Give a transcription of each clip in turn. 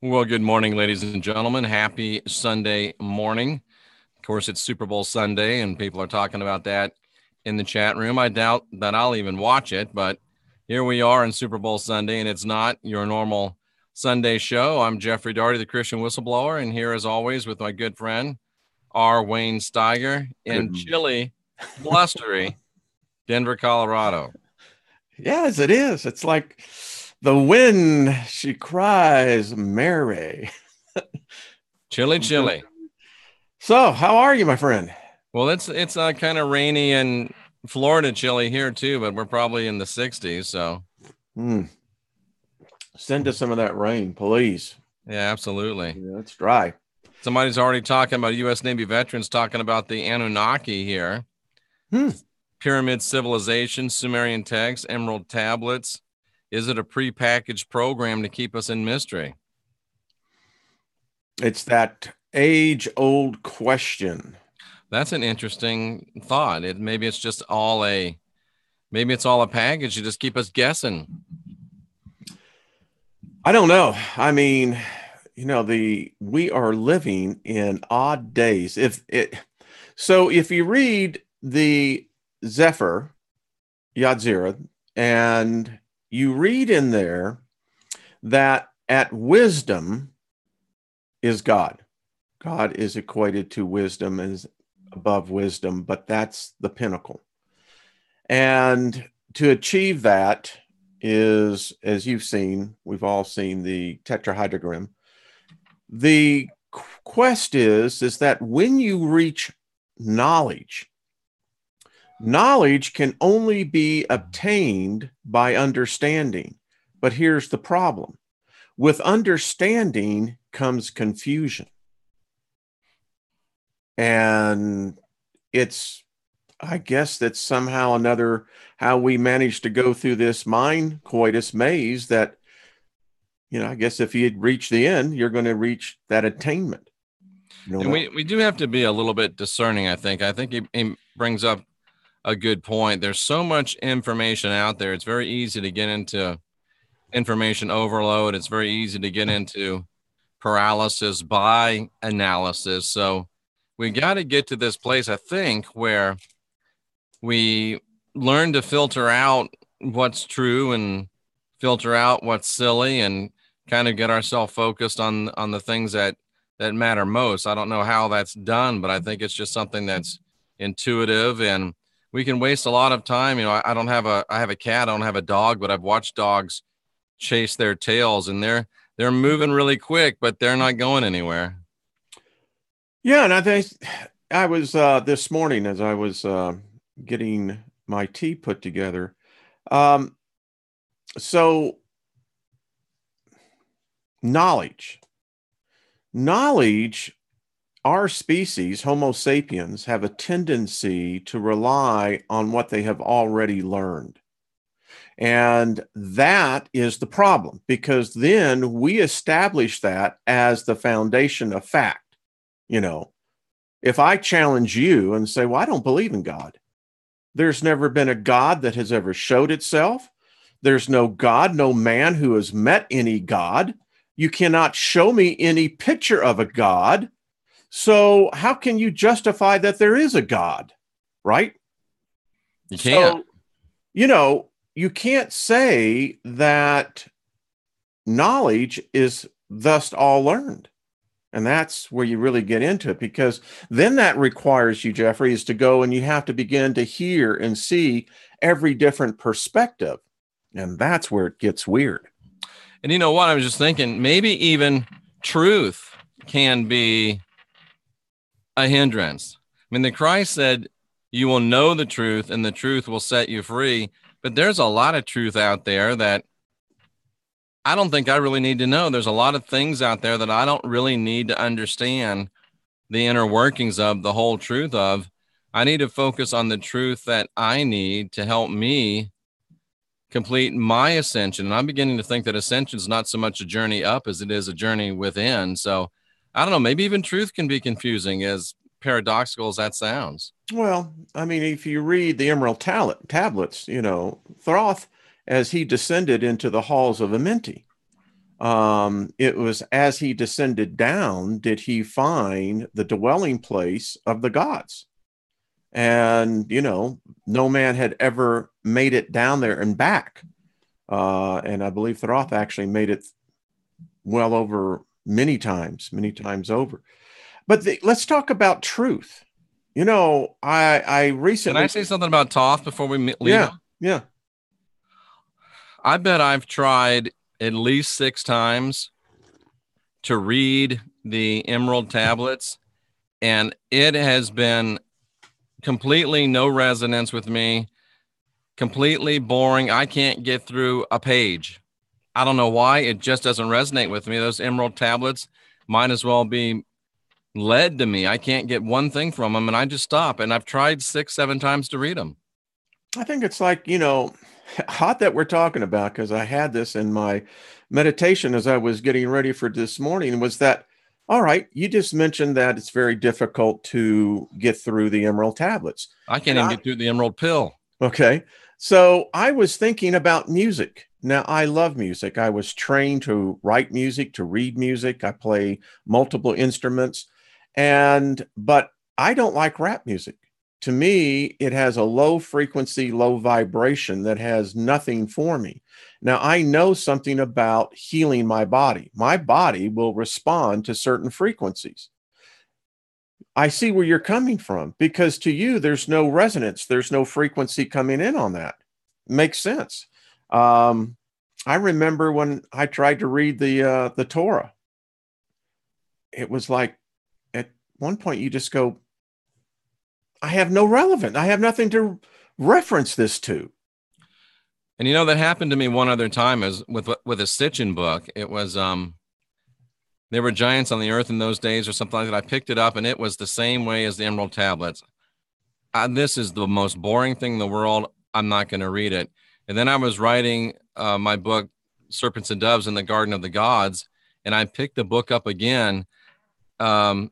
Well, good morning, ladies and gentlemen. Happy Sunday morning. Of course, it's Super Bowl Sunday, and people are talking about that in the chat room. I doubt that I'll even watch it, but here we are on Super Bowl Sunday, and it's not your normal Sunday show. I'm Jeffrey Daugherty, the Christian Whistleblower, and here, as always, with my good friend, R. Wayne Steiger in chilly, blustery Denver, Colorado. Yes, it is. It's like the wind, she cries, Mary. Chilly. So, how are you, my friend? Well, it's kind of rainy and Florida chilly here too, but we're probably in the 60s. So Send us some of that rain, please. Yeah, absolutely. Yeah, it's dry. Somebody's already talking about U.S. Navy veterans talking about the Anunnaki here. Pyramid civilization, Sumerian texts, emerald tablets. Is it a prepackaged program to keep us in mystery? It's that age-old question. That's an interesting thought. Maybe it's all a package to just keep us guessing. I don't know. I mean, we are living in odd days. If you read the Zephyr Yadzira, and you read in there that at wisdom is God. God is equated to wisdom as above wisdom, but that's the pinnacle. And to achieve that is, as you've seen, we've all seen the tetrahydrogram. The quest is that when you reach knowledge can only be obtained by understanding. But here's the problem. With understanding comes confusion. And I guess that's somehow another how we managed to go through this mind coitus maze that, I guess if you'd reach the end, you're going to reach that attainment. And we do have to be a little bit discerning, I think. I think he brings up a good point. There's so much information out there. It's very easy to get into information overload. It's very easy to get into paralysis by analysis. So we got to get to this place, I think, where we learn to filter out what's true and filter out what's silly and kind of get ourselves focused on the things that matter most. I don't know how that's done, but I think it's just something that's intuitive, and we can waste a lot of time. I have a cat, I don't have a dog, but I've watched dogs chase their tails, and they're moving really quick, but they're not going anywhere. Yeah, and I think I was this morning as I was getting my tea put together. So knowledge, our species, Homo sapiens, have a tendency to rely on what they have already learned. And that is the problem, because then we establish that as the foundation of fact. If I challenge you and say, well, I don't believe in God. There's never been a God that has ever showed itself. There's no God, no man who has met any God. You cannot show me any picture of a God. So how can you justify that there is a God, right? You can't. So, you can't say that knowledge is thus all learned. And that's where you really get into it, because then that requires you, Jeffrey, is to go and you have to begin to hear and see every different perspective. And that's where it gets weird. And you know what? I was just thinking, maybe even truth can be a hindrance. I mean, the Christ said, you will know the truth and the truth will set you free. But there's a lot of truth out there that I don't think I really need to know. There's a lot of things out there that I don't really need to understand the inner workings of, the whole truth of. I need to focus on the truth that I need to help me complete my ascension. And I'm beginning to think that ascension is not so much a journey up as it is a journey within. So I don't know, maybe even truth can be confusing, as paradoxical as that sounds. Well, I mean, if you read the Emerald Tablets, Thoth, as he descended into the halls of Amenti, It was as he descended down, did he find the dwelling place of the gods. And, no man had ever made it down there and back. And I believe Thoth actually made it well over many times over. But let's talk about truth. I recently. Can I say something about Thoth before we leave? Yeah. I bet I've tried at least 6 times to read the Emerald Tablets, and it has been completely no resonance with me, completely boring. I can't get through a page. I don't know why. It just doesn't resonate with me. Those Emerald Tablets might as well be lead to me. I can't get one thing from them, and I just stop. And I've tried 6, 7 times to read them. I think it's like, hot that we're talking about, because I had this in my meditation as I was getting ready for this morning, was that, all right, you just mentioned that it's very difficult to get through the Emerald Tablets. I can't even get through the Emerald Pill. Okay. So I was thinking about music. Now, I love music. I was trained to write music, to read music. I play multiple instruments, but I don't like rap music. To me, it has a low frequency, low vibration that has nothing for me. Now, I know something about healing my body. My body will respond to certain frequencies. I see where you're coming from, because to you, there's no resonance. There's no frequency coming in on that. Makes sense. I remember when I tried to read the Torah, it was like at one point you just go, I have no relevant. I have nothing to reference this to. And that happened to me one other time is with a Sitchin book. It was there were giants on the earth in those days or something like that. I picked it up and it was the same way as the Emerald Tablets. This is the most boring thing in the world. I'm not going to read it. And then I was writing my book, Serpents and Doves in the Garden of the Gods, and I picked the book up again. There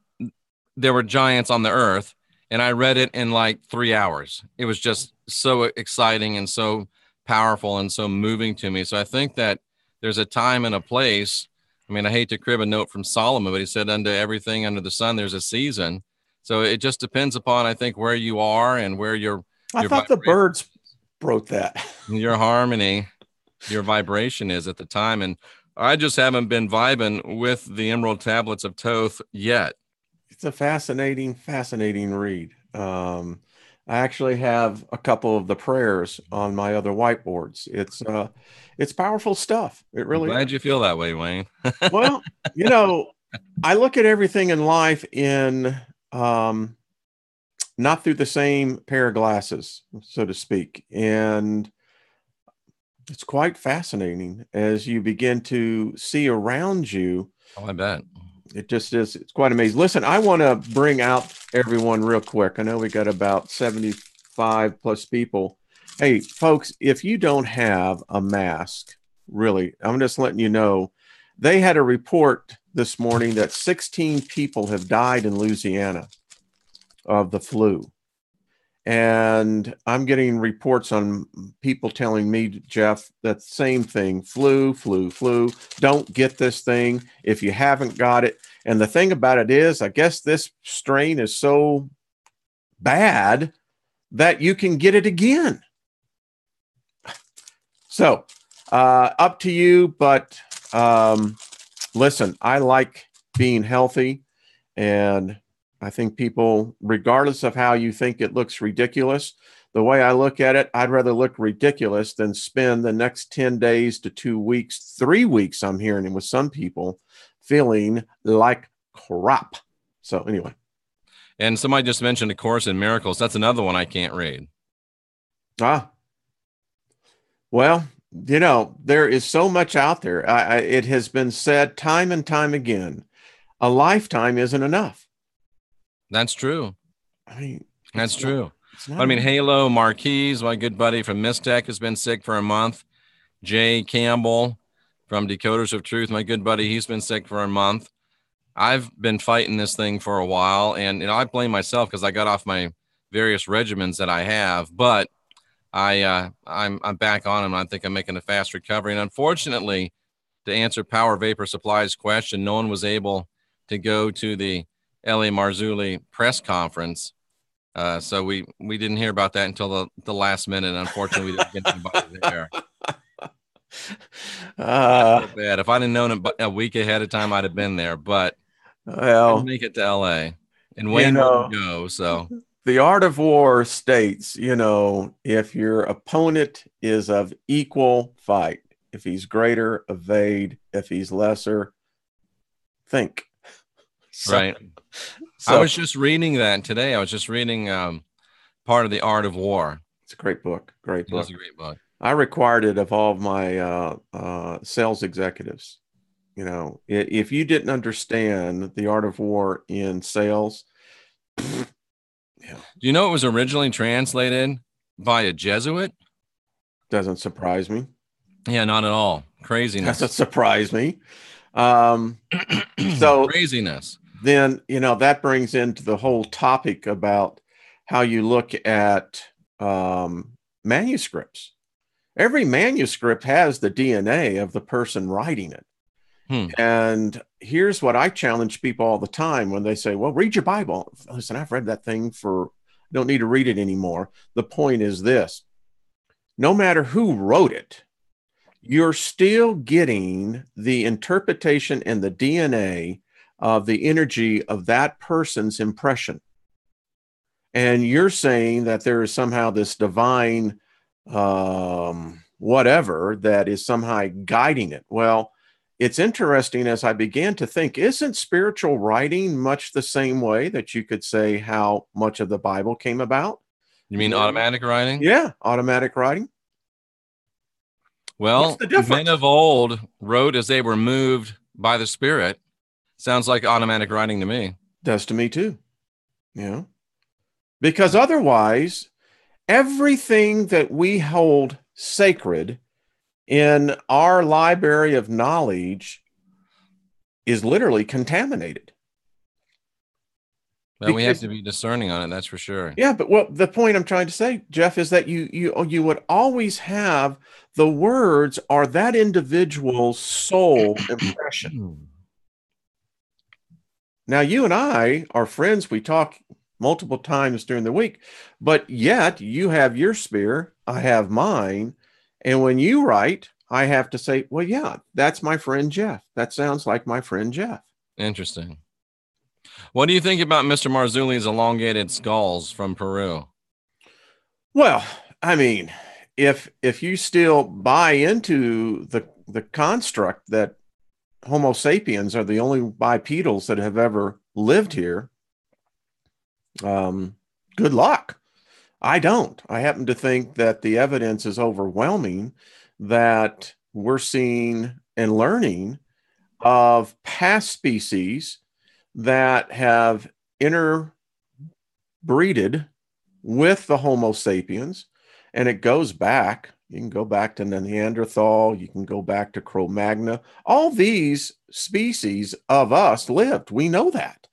were giants on the earth, and I read it in like 3 hours. It was just so exciting and so powerful and so moving to me. So I think that there's a time and a place. I mean, I hate to crib a note from Solomon, but he said, unto everything under the sun, there's a season. So it just depends upon, I think, where you are and where I thought the birds wrote that. Your harmony, your vibration is at the time. And I just haven't been vibing with the Emerald Tablets of Thoth yet. It's a fascinating read. I actually have a couple of the prayers on my other whiteboards. It's powerful stuff. It really Glad you feel that way, Wayne. Well, I look at everything in life in not through the same pair of glasses, so to speak. And it's quite fascinating as you begin to see around you. Oh, I bet. It just is. It's quite amazing. Listen, I want to bring out everyone real quick. I know we got about 75 plus people. Hey, folks, if you don't have a mask, really, I'm just letting you know, they had a report this morning that 16 people have died in Louisiana of the flu. And I'm getting reports on people telling me, Jeff, that same thing, flu. Don't get this thing if you haven't got it. And the thing about it is, I guess this strain is so bad that you can get it again. So up to you. But listen, I like being healthy, and I think people, regardless of how you think it looks ridiculous, the way I look at it, I'd rather look ridiculous than spend the next 10 days to 2 weeks, 3 weeks, I'm hearing with some people, feeling like crap. So anyway. And somebody just mentioned A Course in Miracles. That's another one I can't read. Well, there is so much out there. It has been said time and time again, a lifetime isn't enough. That's true. I mean, that's true. I mean, Halo Marquise, my good buddy from Mystech, has been sick for a month. Jay Campbell from Decoders of Truth, my good buddy, he's been sick for a month. I've been fighting this thing for a while, and I blame myself because I got off my various regimens that I have, but I'm back on them. I think I'm making a fast recovery, and unfortunately, to answer Power Vapor Supply's question. No one was able to go to the L.A. Marzulli press conference. So we didn't hear about that until the last minute. Unfortunately, we didn't get anybody there. I feel bad. If I'd have known it a week ahead of time, I'd have been there, but I didn't make it to LA. And Wayne wouldn't go. So the art of war states, if your opponent is of equal fight, if he's greater, evade. If he's lesser, think. Right. I was just reading that today. I was just reading part of The Art of War. It's a great book. Great book. It's a great book. I required it of all of my sales executives. If you didn't understand The Art of War in sales, yeah. Do you know it was originally translated by a Jesuit? Doesn't surprise me. Yeah, not at all. Craziness. Doesn't surprise me. So craziness. Then, that brings into the whole topic about how you look at manuscripts. Every manuscript has the DNA of the person writing it. And here's what I challenge people all the time when they say, well, read your Bible. Listen, I've read that thing don't need to read it anymore. The point is this: no matter who wrote it, you're still getting the interpretation and the DNA of the energy of that person's impression. And you're saying that there is somehow this divine whatever that is somehow guiding it. Well, it's interesting as I began to think, isn't spiritual writing much the same way that you could say how much of the Bible came about? You mean automatic writing? Yeah, automatic writing. Well, men of old wrote as they were moved by the Spirit. Sounds like automatic writing to me. Does to me too. Because otherwise, everything that we hold sacred in our library of knowledge is literally contaminated. Well, we have to be discerning on it, that's for sure. Yeah, but the point I'm trying to say, Jeff, is that you would always have the words are that individual's soul impression. Now, you and I are friends. We talk multiple times during the week, but yet you have your spear, I have mine. And when you write, I have to say, well, yeah, that's my friend Jeff. That sounds like my friend Jeff. Interesting. What do you think about Mr. Marzulli's elongated skulls from Peru? Well, I mean, if you still buy into the construct that Homo sapiens are the only bipedals that have ever lived here, good luck. I don't. I happen to think that the evidence is overwhelming that we're seeing and learning of past species that have interbreeded with the Homo sapiens, and it goes back. You can go back to Neanderthal. You can go back to Cro-Magnon. All these species of us lived. We know that.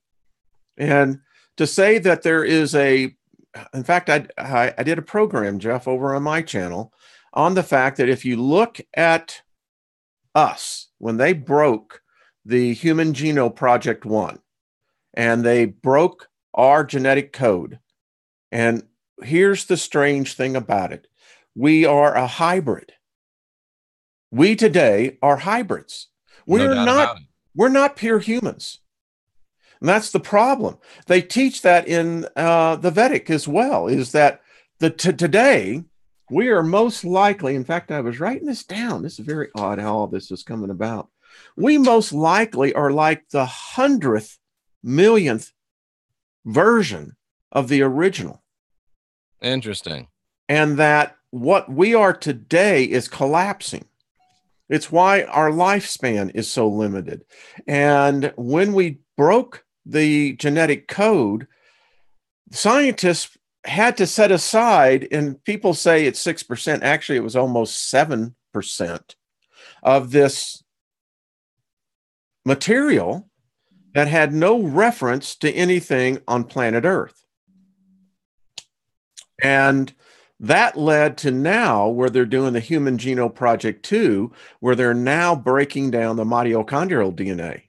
And to say that there is in fact, I did a program, Jeff, over on my channel on the fact that if you look at us, when they broke the Human Genome Project 1, and they broke our genetic code, and here's the strange thing about it. We are a hybrid. We today are hybrids. We're not pure humans. And that's the problem. They teach that in the Vedic as well, is that today we are most likely, in fact, I was writing this down. This is very odd how all this is coming about. We most likely are like the 100th millionth version of the original. Interesting. And that what we are today is collapsing. It's why our lifespan is so limited. And when we broke the genetic code, scientists had to set aside, and people say it's 6%. Actually, it was almost 7% of this material that had no reference to anything on planet Earth. And That led to now where they're doing the Human Genome Project 2, where they're now breaking down the mitochondrial DNA.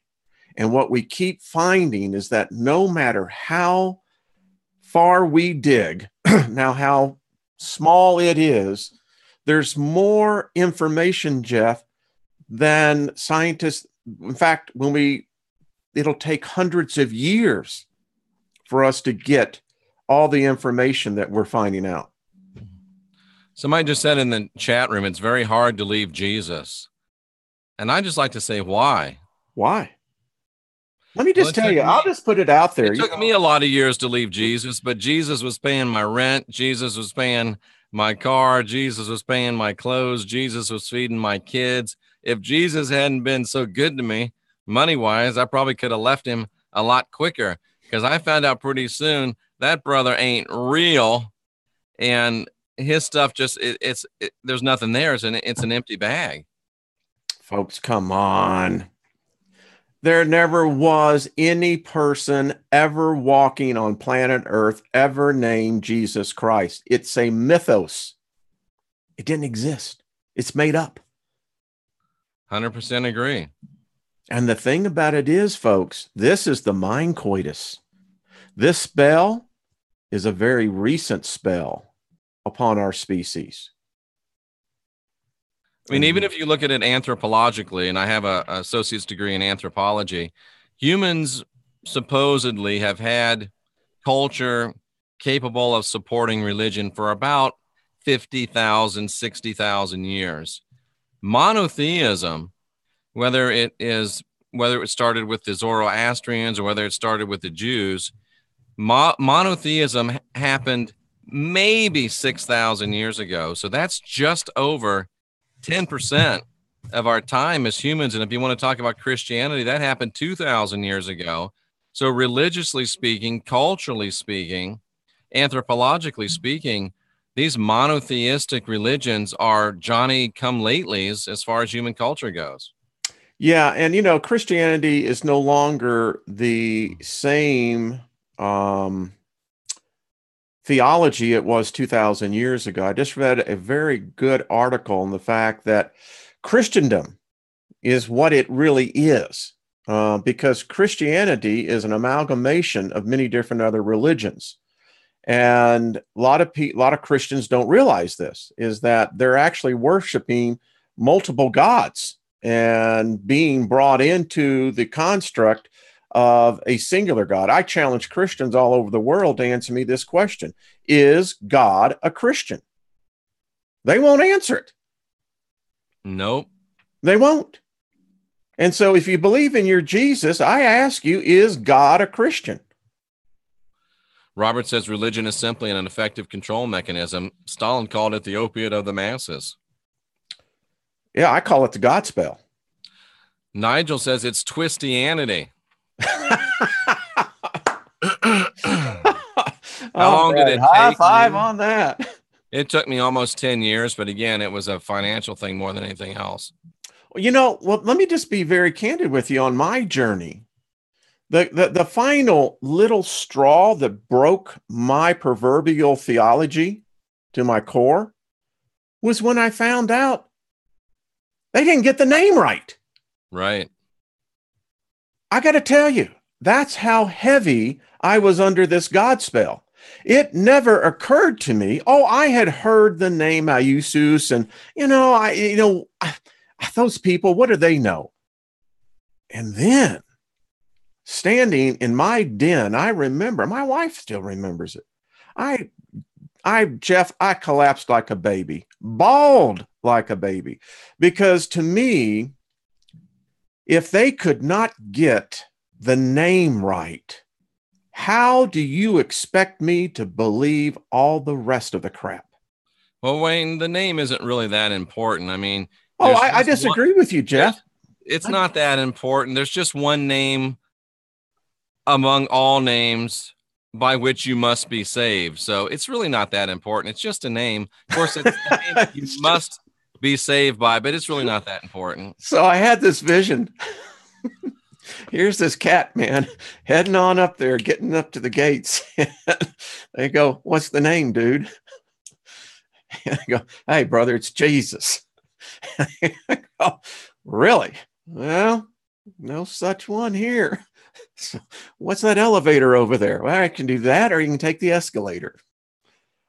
And what we keep finding is that no matter how far we dig, now how small it is, there's more information, Jeff, than scientists. In fact, it'll take hundreds of years for us to get all the information that we're finding out. Somebody just said in the chat room, it's very hard to leave Jesus. And I just like to say, why? Why? Let me just tell you, I'll just put it out there. It took me a lot of years to leave Jesus, but Jesus was paying my rent. Jesus was paying my car. Jesus was paying my clothes. Jesus was feeding my kids. If Jesus hadn't been so good to me, money-wise, I probably could have left him a lot quicker, because I found out pretty soon that brother ain't real, and his stuff just, there's nothing there. It's an empty bag. Folks, come on. There never was any person ever walking on planet Earth ever named Jesus Christ. It's a mythos. It didn't exist. It's made up. 100% agree. And the thing about it is, folks, this is the mind coitus. This spell is a very recent spell upon our species. I mean, even if you look at it anthropologically, and I have an associate's degree in anthropology, humans supposedly have had culture capable of supporting religion for about 50,000, 60,000 years. Monotheism, whether it started with the Zoroastrians or whether it started with the Jews, monotheism happened maybe 6,000 years ago. So that's just over 10% of our time as humans. And if you want to talk about Christianity, that happened 2,000 years ago. So religiously speaking, culturally speaking, anthropologically speaking, these monotheistic religions are Johnny-come-latelys as far as human culture goes. Yeah, and Christianity is no longer the same theology it was 2,000 years ago. I just read a very good article on the fact that Christendom is what it really is, because Christianity is an amalgamation of many different other religions. And a lot of Christians don't realize this, is that they're actually worshiping multiple gods and being brought into the construct of a singular God. I challenge Christians all over the world to answer me this question: is God a Christian? They won't answer it. Nope. They won't. And so if you believe in your Jesus, I ask you, is God a Christian? Robert says religion is simply an effective control mechanism. Stalin called it the opiate of the masses. Yeah, I call it the God spell. Nigel says it's Twistianity. How long did it take? High five on that. It took me almost 10 years, but again, it was a financial thing more than anything else. Well, let me just be very candid with you on my journey. The final little straw that broke my proverbial theology to my core was when I found out they didn't get the name right. Right. I got to tell you, that's how heavy I was under this God spell. It never occurred to me, I had heard the name Iusus, and those people, what do they know? And then standing in my den, I remember, my wife still remembers it. Jeff, I collapsed like a baby, bawled like a baby, because to me, if they could not get the name right, how do you expect me to believe all the rest of the crap? Well, Wayne, the name isn't really that important. I mean, I disagree with you, Jeff. It's not that important. There's just one name among all names by which you must be saved. So it's really not that important. It's just a name. Of course, it's a name that you must be saved by, but it's really not that important. So I had this vision. Here's this cat, man, heading on up there, getting up to the gates. They go, "What's the name, dude?" I go, hey, brother, it's Jesus. I go, really? Well, no such one here. So, what's that elevator over there? Well, I can do that, or you can take the escalator.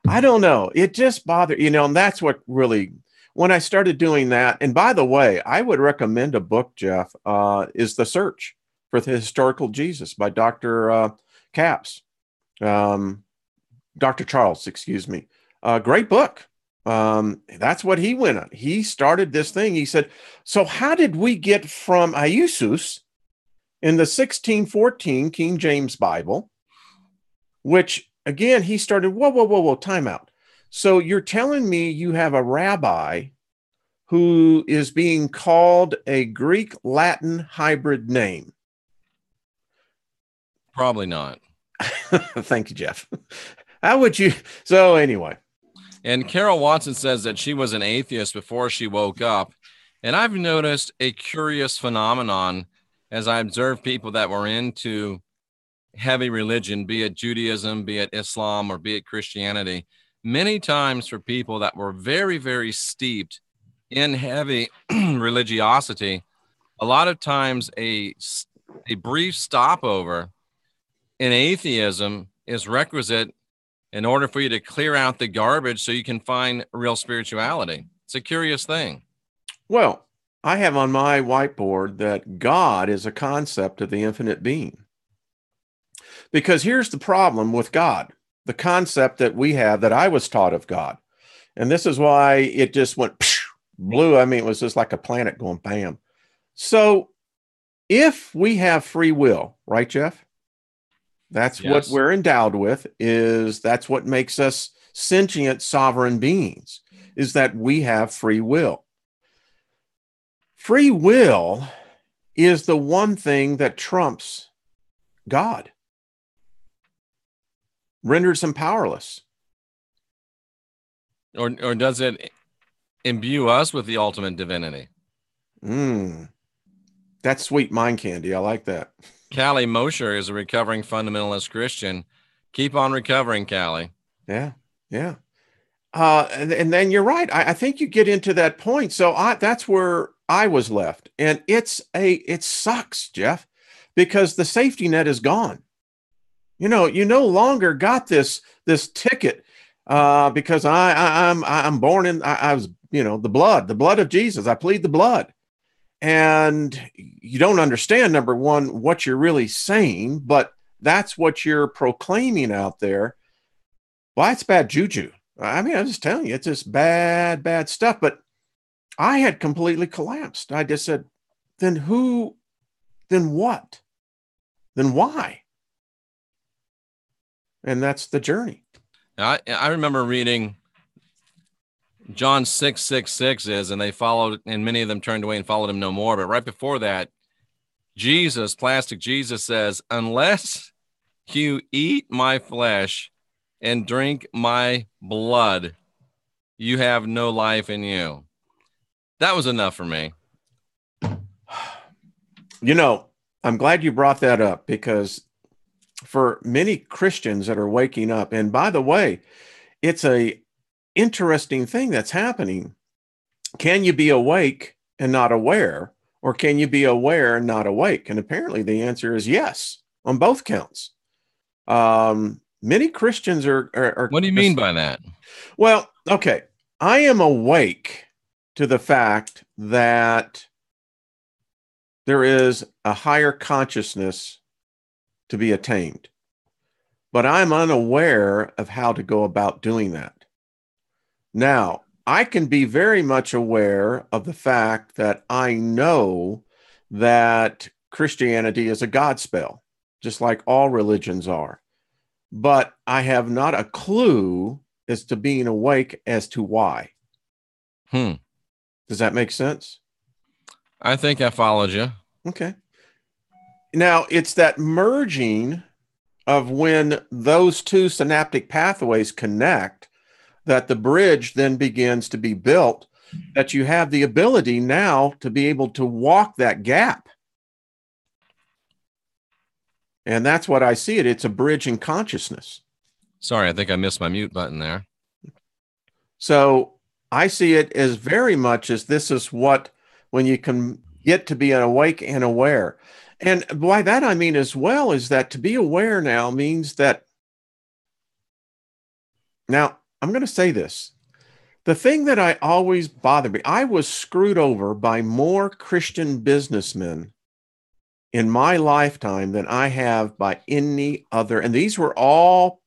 I don't know. It just bothered, and that's what really, when I started doing that. And by the way, I would recommend a book, Jeff, is The Search for the Historical Jesus by Dr. Capps, Dr. Charles, excuse me. Great book. That's what he went on. He started this thing. He said, so how did we get from Iusus in the 1614 King James Bible, which again, he started, whoa, time out. So you're telling me you have a rabbi who is being called a Greek-Latin hybrid name? Probably not. Thank you, Jeff. How would you? So anyway. And Carol Watson says that she was an atheist before she woke up. And I've noticed a curious phenomenon as I observe people that were into heavy religion, be it Judaism, be it Islam, or be it Christianity. Many times for people that were very, very steeped in heavy religiosity, a lot of times a brief stopover in atheism is requisite in order for you to clear out the garbage so you can find real spirituality. It's a curious thing. Well, I have on my whiteboard that God is a concept of the infinite being. Because here's the problem with God, the concept that we have, that I was taught of God. And this is why it just went blue. I mean, it was just like a planet going bam. So if we have free will, right, Jeff? That's Yes. what we're endowed with, that's what makes us sentient sovereign beings, is that we have free will. Free will is the one thing that trumps God, renders him powerless. Or does it imbue us with the ultimate divinity? That's sweet mind candy. I like that. Callie Mosher is a recovering fundamentalist Christian. Keep on recovering, Callie. Yeah. And then you're right. I think you get into that point. So that's where I was left. And it sucks, Jeff, because the safety net is gone. You no longer got this ticket because I'm born in, I was, the blood of Jesus. I plead the blood. And you don't understand, number one, what you're really saying, but that's what you're proclaiming out there. Well, it's bad juju. I mean, I'm just telling you, it's just bad stuff. But I had completely collapsed. I just said, then what? Then why? And that's the journey. I remember reading John 6:66 is, and they followed, and many of them turned away and followed him no more. But right before that, Plastic Jesus says, unless you eat my flesh and drink my blood, you have no life in you. That was enough for me. I'm glad you brought that up, because for many Christians that are waking up, and by the way, it's a interesting thing that's happening. Can you be awake and not aware, or can you be aware and not awake? And apparently the answer is yes on both counts. Many Christians are. What do you mean by that? Well, okay. I am awake to the fact that there is a higher consciousness to be attained, but I'm unaware of how to go about doing that. Now, I can be very much aware of the fact that I know that Christianity is a Godspell, just like all religions are. But I have not a clue as to being awake as to why. Does that make sense? I think I followed you. Okay. Now, it's that merging of when those two synaptic pathways connect that the bridge then begins to be built, that you have the ability now to be able to walk that gap. And that's what I see it. It's a bridge in consciousness. Sorry, I think I missed my mute button there. So I see it as very much as this is what, when you can get to be awake and aware. And by that I mean as well is that to be aware now means that, now I'm going to say this. The thing that I always bothered me, I was screwed over by more Christian businessmen in my lifetime than I have by any other. And these were all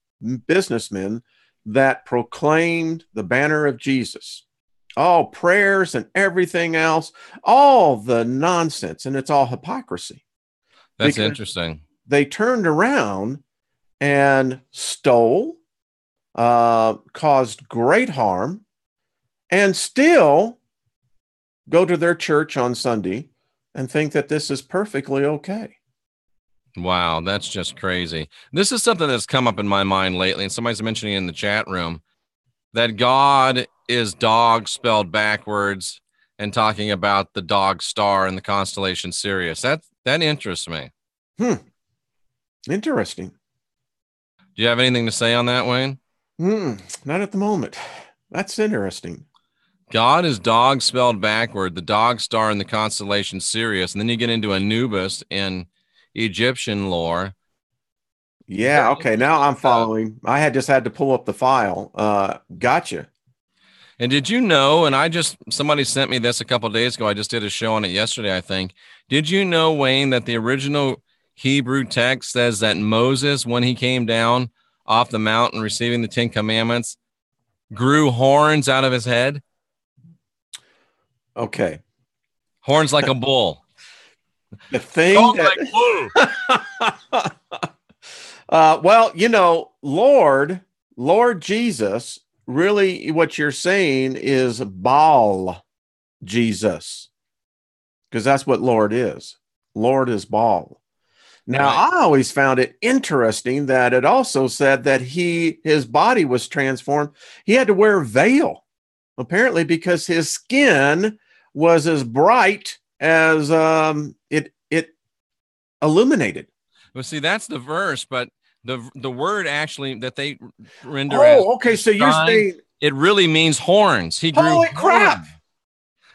businessmen that proclaimed the banner of Jesus. All prayers and everything else, all the nonsense, and it's all hypocrisy. That's interesting. They turned around and stole, caused great harm, and still go to their church on Sunday and think that this is perfectly okay. Wow, that's just crazy. This is something that's come up in my mind lately, and somebody's mentioning in the chat room that God is dog spelled backwards and talking about the dog star in the constellation Sirius. That interests me. Interesting. Do you have anything to say on that, Wayne? Not at the moment. That's interesting. God is dog spelled backward, the dog star in the constellation Sirius, and then you get into Anubis in Egyptian lore. Yeah, okay, now I'm following. I just had to pull up the file. Gotcha. And did you know, somebody sent me this a couple of days ago, I just did a show on it yesterday, I think. Did you know, Wayne, that the original Hebrew text says that Moses, when he came down off the mountain receiving the 10 Commandments, grew horns out of his head? Okay. Horns like a bull. The thing that... well, Lord Jesus, really what you're saying is Baal Jesus, because that's what Lord is. Lord is Baal. Now, right. I always found it interesting that it also said that his body was transformed. He had to wear a veil, apparently, because his skin was as bright as it illuminated. Well, see, that's the verse, but the word actually that they render okay, so you're saying it really means horns. He grew Holy crap! Horns.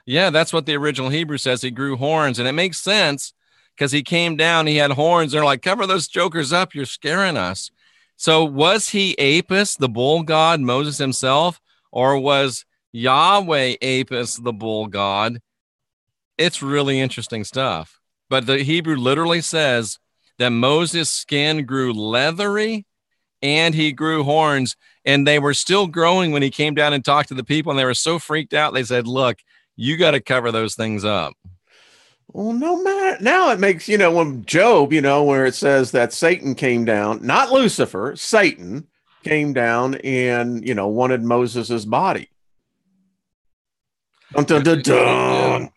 Yeah, that's what the original Hebrew says. He grew horns, and it makes sense because he came down, he had horns. They're like, cover those jokers up. You're scaring us. So was he Apis, the bull god, Moses himself, or was Yahweh Apis, the bull god? It's really interesting stuff. But the Hebrew literally says that Moses' skin grew leathery and he grew horns, and they were still growing when he came down and talked to the people, and they were so freaked out. They said, look, you got to cover those things up. Well, no matter. Now it makes, when Job, where it says that Satan came down, not Lucifer, Satan came down and, wanted Moses's body. Dun, dun, dun, dun.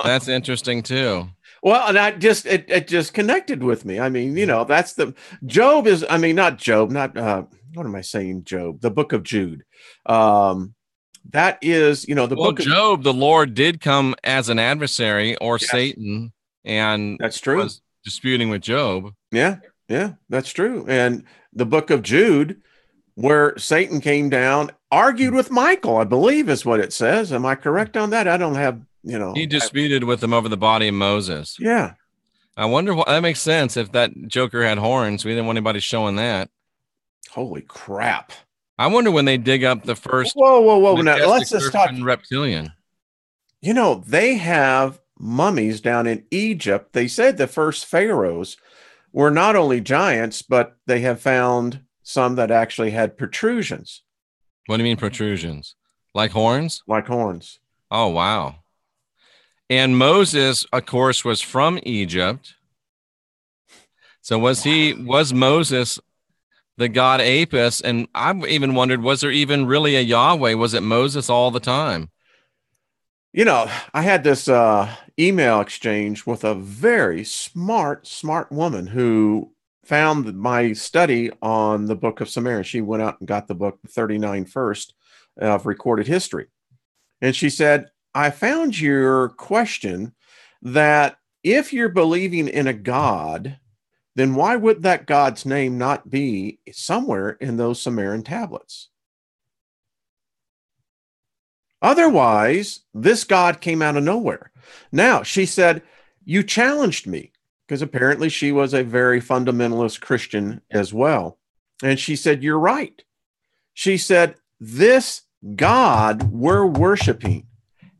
That's interesting too. Well, and it just connected with me. I mean, that's the Job is, not Job, not what am I saying? Job, the book of Jude. That is, the book of Job, the Lord did come as an adversary, or yes. Satan, and that's true. Was disputing with Job. Yeah, that's true. And the book of Jude, where Satan came down, argued with Michael, I believe is what it says. Am I correct on that? I don't have, He disputed with him over the body of Moses. Yeah. I wonder what that makes sense. If that joker had horns, we didn't want anybody showing that. Holy crap. I wonder when they dig up the first. Whoa. Now, let's just talk reptilian. They have mummies down in Egypt. They said the first pharaohs were not only giants, but they have found some that actually had protrusions. What do you mean protrusions? Like horns? Like horns. Oh, wow. And Moses, of course, was from Egypt. So was Moses the god Apis? And I've even wondered, was there even really a Yahweh? Was it Moses all the time? I had this email exchange with a very smart woman who found my study on the book of Samaria. She went out and got the book, 39 First of Recorded History. And she said, I found your question that if you're believing in a God, then why would that God's name not be somewhere in those Sumerian tablets? Otherwise, this God came out of nowhere. Now, she said, you challenged me, because apparently she was a very fundamentalist Christian as well. And she said, you're right. She said, this God we're worshiping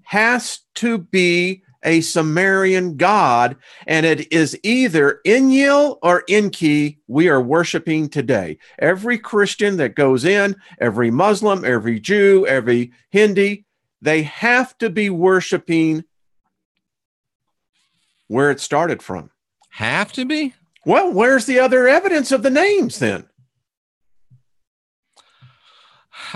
has to be a Sumerian God, and it is either Enlil or Enki we are worshiping today. Every Christian that goes in, every Muslim, every Jew, every Hindi, they have to be worshiping where it started from. Have to be? Well, where's the other evidence of the names then?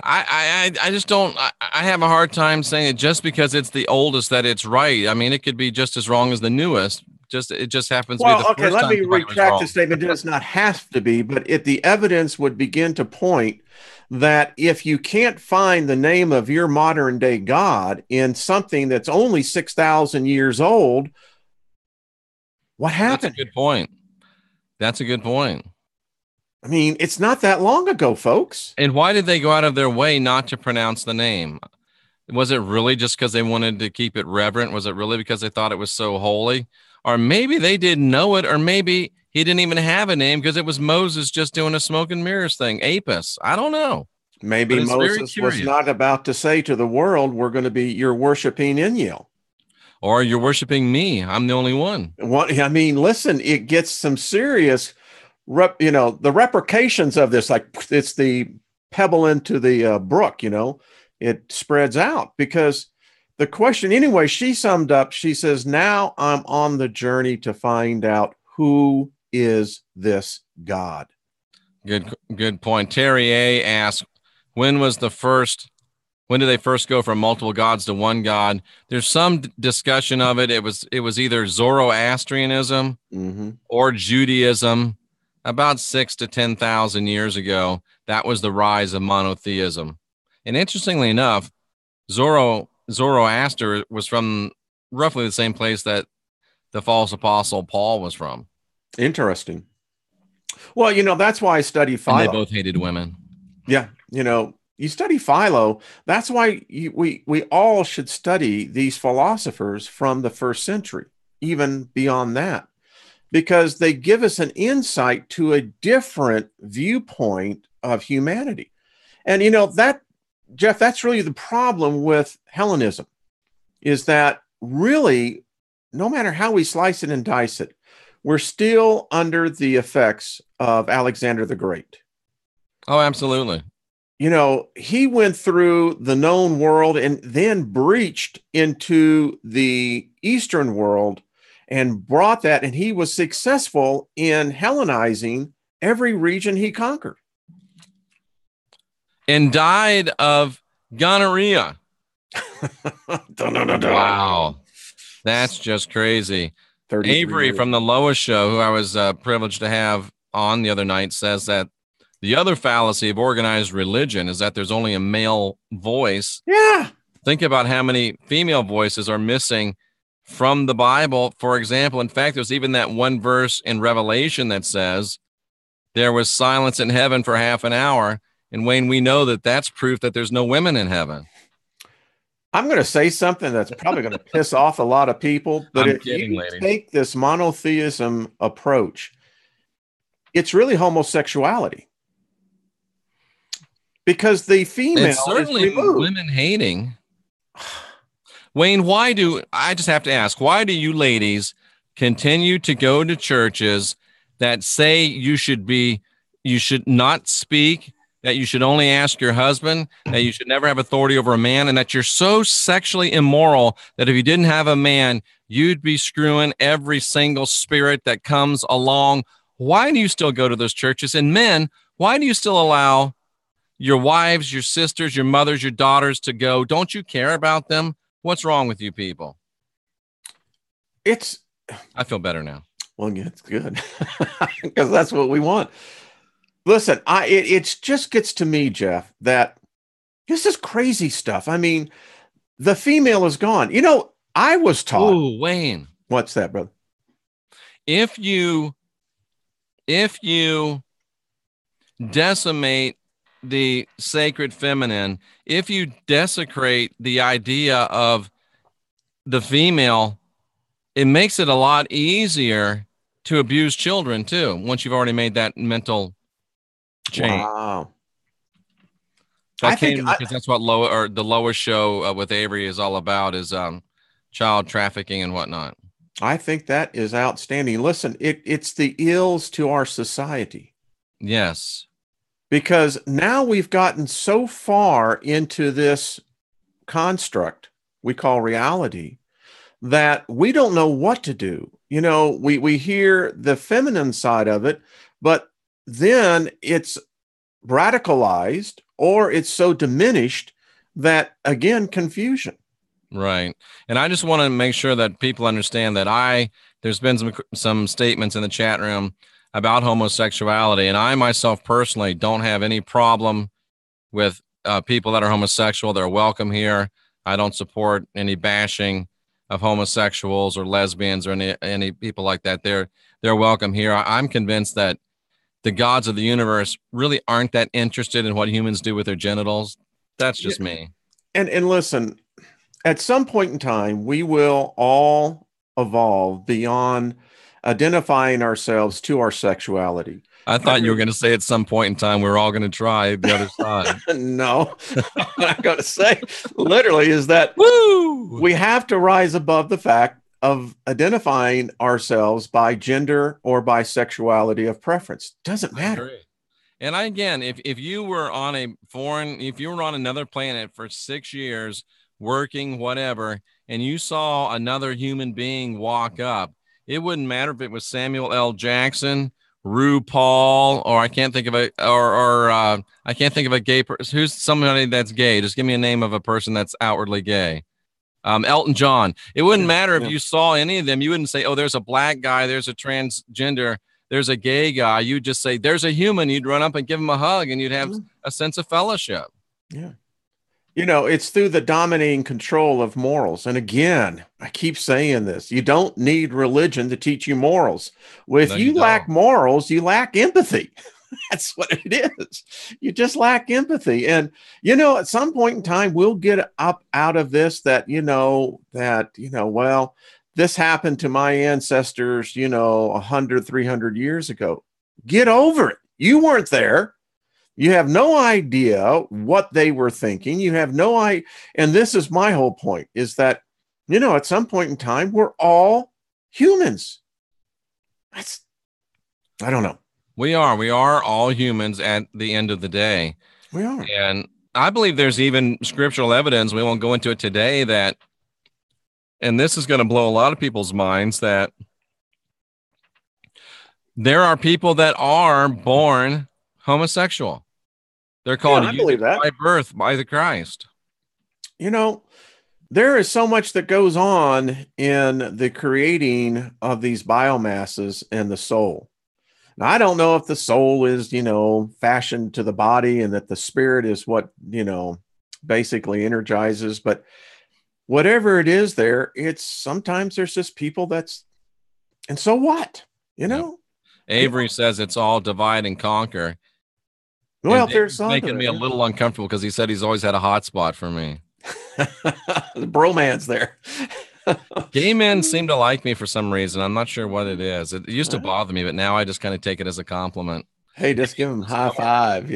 I just don't. I have a hard time saying it just because it's the oldest that it's right. I mean, it could be just as wrong as the newest. It just happens to be the first time. Let me retract the statement. It does not have to be, but the evidence would begin to point that if you can't find the name of your modern day God in something that's only 6,000 years old, what happened? That's a good point. That's a good point. I mean, it's not that long ago, folks. And why did they go out of their way not to pronounce the name? Was it really just because they wanted to keep it reverent? Was it really because they thought it was so holy? Or maybe they didn't know it, or maybe he didn't even have a name because it was Moses just doing a smoke and mirrors thing. Apis. I don't know. Maybe Moses was not about to say to the world, you're worshiping Enlil. Or you're worshiping me. I'm the only one. I mean, listen, it gets some serious, the repercussions of this, like it's the pebble into the brook, it spreads out, because the question, anyway, she summed up, she says, now I'm on the journey to find out who is this God. Good point. Terry A. asked, when did they first go from multiple gods to one God? There's some discussion of it. It was either Zoroastrianism or Judaism about 6,000 to 10,000 years ago. That was the rise of monotheism. And interestingly enough, Zoroaster was from roughly the same place that the false apostle Paul was from. Interesting. Well, that's why I study Philo. And they both hated women. Yeah. You study Philo. That's why we all should study these philosophers from the first century, even beyond that, because they give us an insight to a different viewpoint of humanity. And, Jeff, that's really the problem with Hellenism, is that really, no matter how we slice it and dice it, we're still under the effects of Alexander the Great. Oh, absolutely. He went through the known world and then breached into the Eastern world and brought that, and he was successful in Hellenizing every region he conquered. And died of gonorrhea. Wow. That's just crazy. Avery from the Lois show, who I was privileged to have on the other night, says that the other fallacy of organized religion is that there's only a male voice. Yeah. Think about how many female voices are missing from the Bible. For example, in fact, there's even that one verse in Revelation that says there was silence in heaven for half an hour. And Wayne, we know that that's proof that there's no women in heaven. I'm going to say something that's probably going to piss off a lot of people, but if you take this monotheism approach, it's really homosexuality. Because the female it's certainly is removed. Women hating. Wayne, I just have to ask, why do you ladies continue to go to churches that say you should not speak, that you should only ask your husband, that you should never have authority over a man, and that you're so sexually immoral that if you didn't have a man, you'd be screwing every single spirit that comes along? Why do you still go to those churches? And men, why do you still allow your wives, your sisters, your mothers, your daughters to go? Don't you care about them? What's wrong with you people? I feel better now. Well, yeah, it's good because that's what we want. Listen, it just gets to me, Jeff, that this is crazy stuff. I mean, the female is gone. I was taught. Ooh, Wayne. What's that, brother? If you decimate the sacred feminine, if you desecrate the idea of the female, it makes it a lot easier to abuse children too, once you've already made that mental change. Wow. That came because that's what the Lower show with Avery is all about, is child trafficking and whatnot. I think that is outstanding. Listen, it's the ills to our society. Yes. Because now we've gotten so far into this construct we call reality that we don't know what to do. You know, we hear the feminine side of it, but then it's radicalized or it's so diminished that, again, confusion. Right. And I just want to make sure that people understand that there's been some statements in the chat room about homosexuality, and I myself personally don't have any problem with people that are homosexual. They're welcome here. I don't support any bashing of homosexuals or lesbians or any people like that. They're welcome here. I'm convinced that the gods of the universe really aren't that interested in what humans do with their genitals. That's just me. And listen, at some point in time, we will all evolve beyond identifying ourselves to our sexuality. I thought you were going to say at some point in time we're all going to try the other side. No, what I'm going to say literally is that we have to rise above the fact of identifying ourselves by gender or by sexuality of preference. Doesn't matter. And again, if you were on if you were on another planet for 6 years, working, whatever, and you saw another human being walk up, it wouldn't matter if it was Samuel L. Jackson, RuPaul, or I can't think of a gay person. Who's somebody that's gay? Just give me a name of a person that's outwardly gay. Elton John. It wouldn't matter if you saw any of them. You wouldn't say, oh, there's a black guy, there's a transgender, there's a gay guy. You'd just say, there's a human. You'd run up and give him a hug, and you'd have a sense of fellowship. Yeah. You know, it's through the dominating control of morals. And again, I keep saying this, you don't need religion to teach you morals. Well, if you lack morals, you lack empathy. That's what it is. You just lack empathy. And, you know, at some point in time, we'll get up out of this well, this happened to my ancestors, 100, 300 years ago. Get over it. You weren't there. You have no idea what they were thinking. You have no idea. And this is my whole point, is that, at some point in time, we're all humans. I don't know. We are all humans at the end of the day. We are. And I believe there's even scriptural evidence, we won't go into it today, that, and this is going to blow a lot of people's minds, that there are people that are born homosexual. They're called by birth by the Christ. There is so much that goes on in the creating of these biomasses and the soul. Now, I don't know if the soul is, fashioned to the body and that the spirit is what, basically energizes. But whatever it is sometimes there's just people and so what, Yep. Avery says it's all divide and conquer. Well, there's making me a little uncomfortable because he said he's always had a hot spot for me. The bromance there. Gay men seem to like me for some reason. I'm not sure what it is. It used to bother me, but now I just kind of take it as a compliment. Hey, just give him a high five,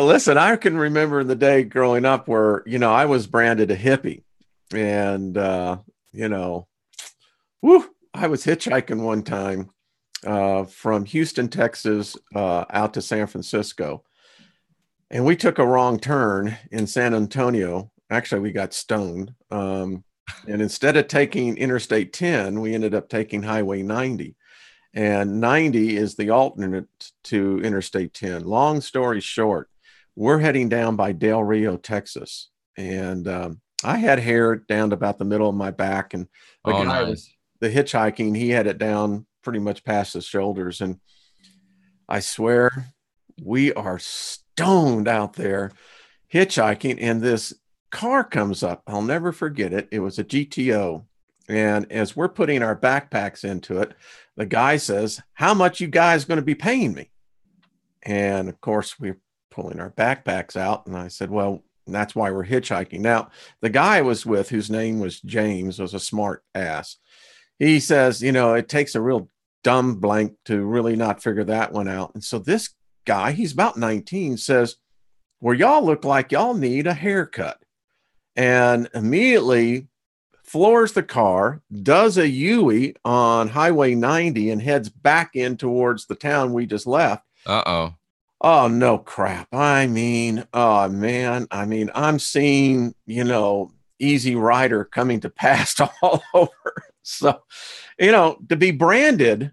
Listen, I can remember the day growing up where, I was branded a hippie. And, I was hitchhiking one time from Houston, Texas, out to San Francisco. And we took a wrong turn in San Antonio. Actually, we got stoned. And instead of taking Interstate 10, we ended up taking Highway 90. And 90 is the alternate to Interstate 10. Long story short, we're heading down by Del Rio, Texas. And I had hair down to about the middle of my back. And the hitchhiking, he had it down pretty much past his shoulders. And I swear, we are stoned out there hitchhiking, and this car comes up. I'll never forget it. It was a GTO, And as we're putting our backpacks into it, the guy says, "How much you guys going to be paying me?" And of course, we're pulling our backpacks out. And I said, "Well, that's why we're hitchhiking." Now, the guy I was with, whose name was James, was a smart ass. He says, it takes a real dumb blank to really not figure that one out. And so this guy, he's about 19, says, "Well, y'all look like y'all need a haircut." And immediately floors the car, does a U on Highway 90 and heads back in towards the town we just left. Uh-oh. Oh, no crap. I mean, oh man. I mean, I'm seeing, Easy Rider coming to pass all over. So, to be branded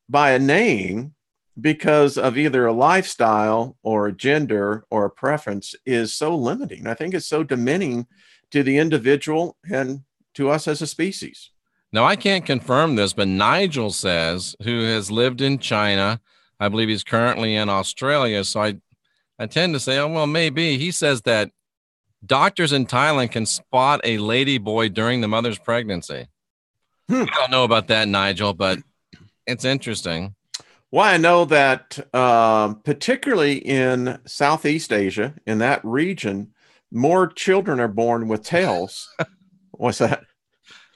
by a name because of either a lifestyle or a gender or a preference is so limiting. I think it's so demeaning to the individual and to us as a species. Now, I can't confirm this, but Nigel says, who has lived in China, I believe he's currently in Australia. So I tend to say, oh, well, maybe. He says that doctors in Thailand can spot a lady boy during the mother's pregnancy. I don't know about that, Nigel, but it's interesting. Well, I know that particularly in Southeast Asia, in that region, more children are born with tails. What's that?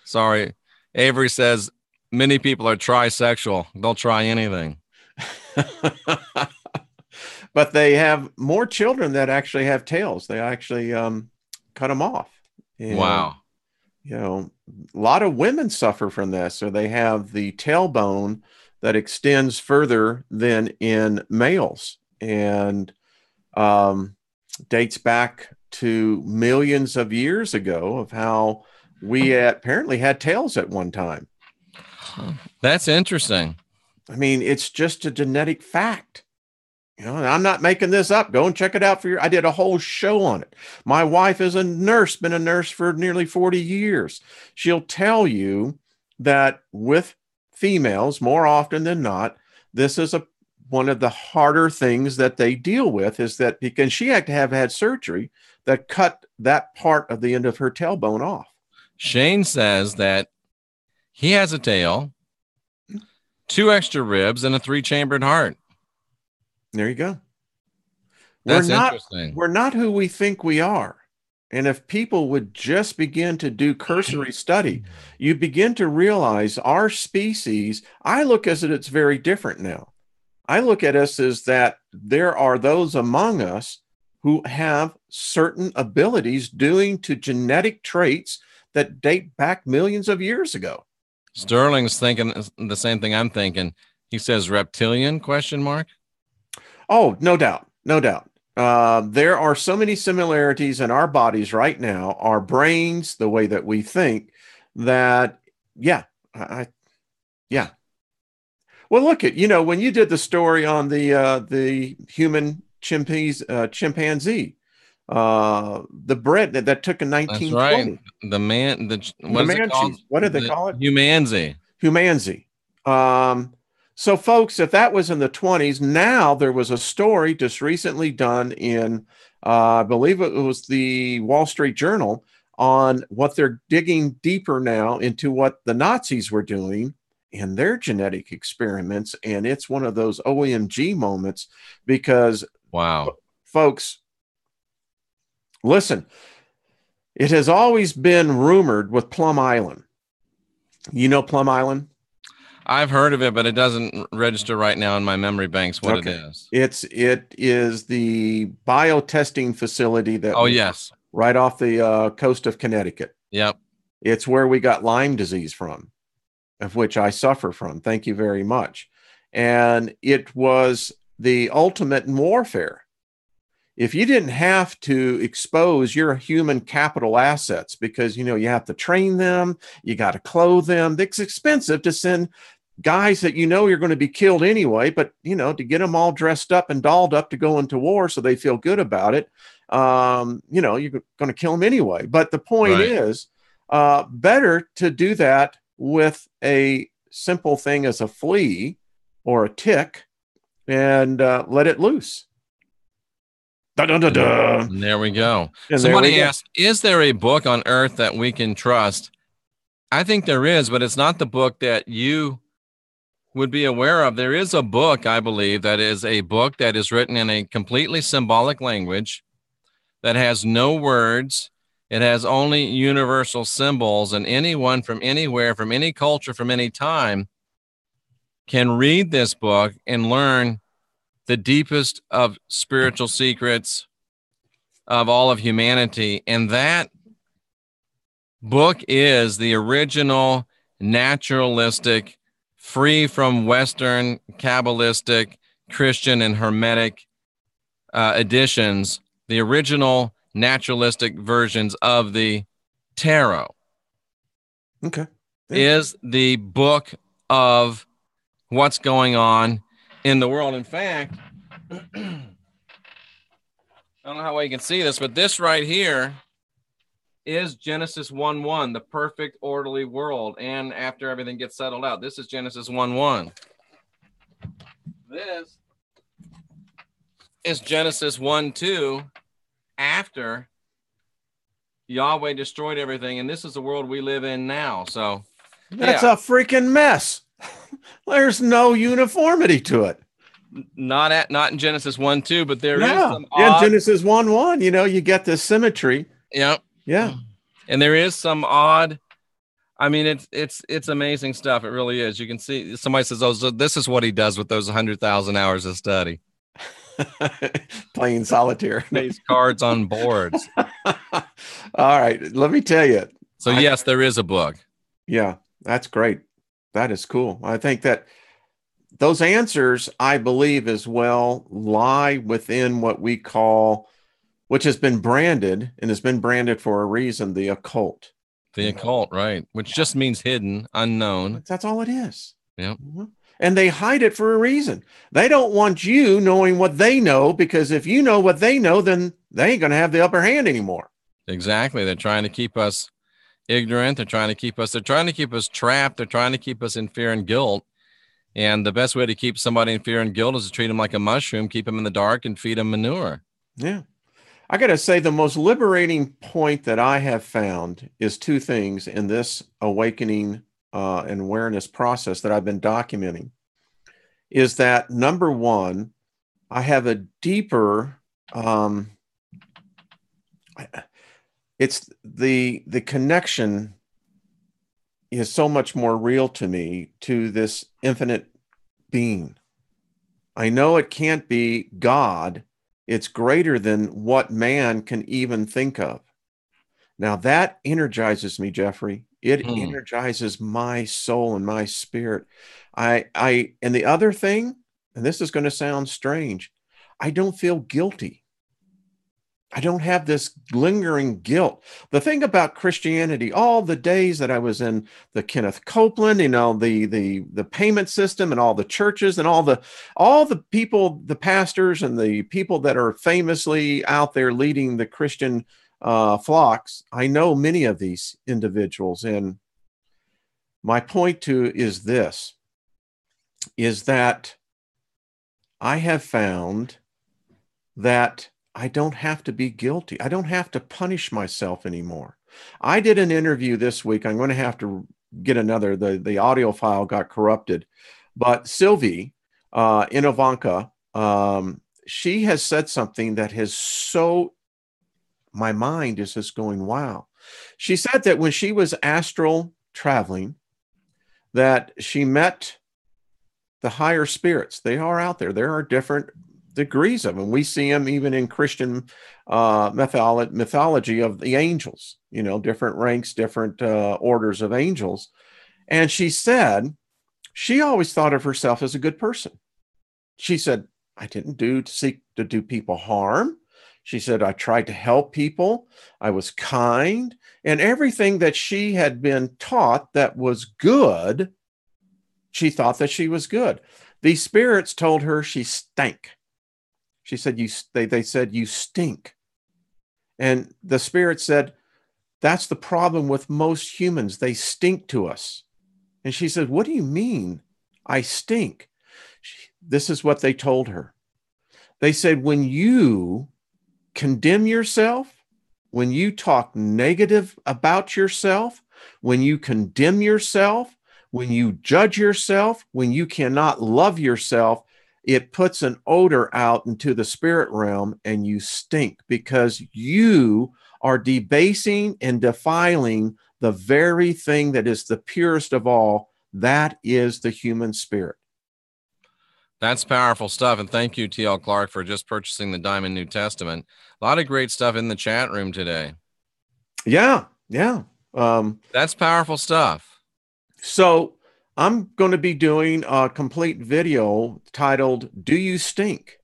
Sorry. Avery says many people are trisexual. They'll try anything. But they have more children that actually have tails. They actually cut them off. And, wow. A lot of women suffer from this, or they have the tailbone that extends further than in males, and dates back to millions of years ago of how we apparently had tails at one time. That's interesting. I mean, it's just a genetic fact. I'm not making this up. Go and check it out I did a whole show on it. My wife is a nurse, been a nurse for nearly 40 years. She'll tell you that with females, more often than not, this is one of the harder things that they deal with, is that because she had to have had surgery that cut that part of the end of her tailbone off. Shane says that he has a tail, 2 extra ribs, and a 3-chambered heart. There you go. That's interesting. We're not who we think we are. And if people would just begin to do cursory study, you begin to realize our species, I look at it, it's very different now. I look at us as that there are those among us who have certain abilities due to genetic traits that date back millions of years ago. Sterling's thinking the same thing I'm thinking. He says reptilian ? Oh, no doubt. No doubt. There are so many similarities in our bodies right now, our brains, the way that we think, that, yeah. Well, look at, when you did the story on the human chimpanzee, the bread that took in 1920. That's right. What did they call it? Humanzee. So, folks, if that was in the 20s, now there was a story just recently done in, I believe it was the Wall Street Journal, on what they're digging deeper now into what the Nazis were doing in their genetic experiments. And it's one of those OMG moments because, wow, folks, listen, it has always been rumored with Plum Island. You know Plum Island? I've heard of it, but it doesn't register right now in my memory banks what it is. It is the biotesting facility that yes, right off the coast of Connecticut. Yep. It's where we got Lyme disease from, of which I suffer from. Thank you very much. And it was the ultimate in warfare. If you didn't have to expose your human capital assets because, you have to train them, you got to clothe them. It's expensive to send guys that you're going to be killed anyway, but, to get them all dressed up and dolled up to go into war so they feel good about it, you're going to kill them anyway. But the point is, better to do that with a simple thing as a flea or a tick and let it loose. There we go. Somebody asked, is there a book on earth that we can trust I think there is, but it's not the book that you would be aware of. There is a book, I believe, that is a book that is written in a completely symbolic language that has no words. It has only universal symbols, and anyone from anywhere, from any culture, from any time can read this book and learn the deepest of spiritual secrets of all of humanity. And that book is the original naturalistic, free from Western Kabbalistic, Christian, and Hermetic editions, the original naturalistic versions of the tarot. Okay. Yeah. Is the book of what's going on in the world. In fact, I don't know how well you can see this, but this right here is Genesis 1:1, the perfect orderly world. And after everything gets settled out, this is Genesis 1:1. This is Genesis 1:2, after Yahweh destroyed everything. And this is the world we live in now. So that's a freaking mess. There's no uniformity to it. Not in Genesis 1:2, but there is some odd... Genesis 1:1, you get this symmetry. Yep. Yeah. And there is some odd, I mean, it's amazing stuff. It really is. You can see somebody says, oh, so this is what he does with those 100,000 hours of study. Playing solitaire. Plays cards on boards. All right. Let me tell you. So yes, there is a book. Yeah, that's great. That is cool. I think that those answers, I believe as well, lie within what we call, which has been branded and has been branded for a reason, the occult. The occult, right. Which just means hidden, unknown. That's all it is. Yeah. Mm-hmm. And they hide it for a reason. They don't want you knowing what they know, because if you know what they know, then they ain't going to have the upper hand anymore. Exactly. They're trying to keep us ignorant. They're trying to keep us trapped. They're trying to keep us in fear and guilt. And the best way to keep somebody in fear and guilt is to treat them like a mushroom, keep them in the dark, and feed them manure. Yeah. I got to say, the most liberating point that I have found is two things in this awakening and awareness process that I've been documenting. Is that, number one, I have a deeper, it's the connection is so much more real to me, to this infinite being. I know it can't be God. It's greater than what man can even think of. Now that energizes me, Jeffrey. It energizes my soul and my spirit. And the other thing, and this is going to sound strange, I don't feel guilty. I don't have this lingering guilt. The thing about Christianity, all the days that I was in the Kenneth Copeland, the payment system, and all the churches, and all the people, the pastors and the people that are famously out there leading the Christian flocks, I know many of these individuals. And my point is this, is that I have found that I don't have to be guilty. I don't have to punish myself anymore. I did an interview this week. I'm going to have to get another. The audio file got corrupted. But Sylvie Inovanka, she has said something that has my mind is just going, wow. She said that when she was astral traveling, that she met the higher spirits. They are out there. There are different degrees of them. We see them even in Christian mythology of the angels, different ranks, different orders of angels. And she said she always thought of herself as a good person. She said, I didn't seek to do people harm. She said, I tried to help people. I was kind, and everything that she had been taught that was good, she thought that she was good. These spirits told her she stank. She said, they said, you stink. And the spirit said, that's the problem with most humans. They stink to us. And she said, what do you mean I stink? This is what they told her. They said, when you condemn yourself, when you talk negative about yourself, when you condemn yourself, when you judge yourself, when you cannot love yourself, it puts an odor out into the spirit realm and you stink because you are debasing and defiling the very thing that is the purest of all. That is the human spirit. That's powerful stuff. And thank you, T.L. Clark, for just purchasing the Diamond New Testament. A lot of great stuff in the chat room today. Yeah. That's powerful stuff. So I'm going to be doing a complete video titled, Do You Stink?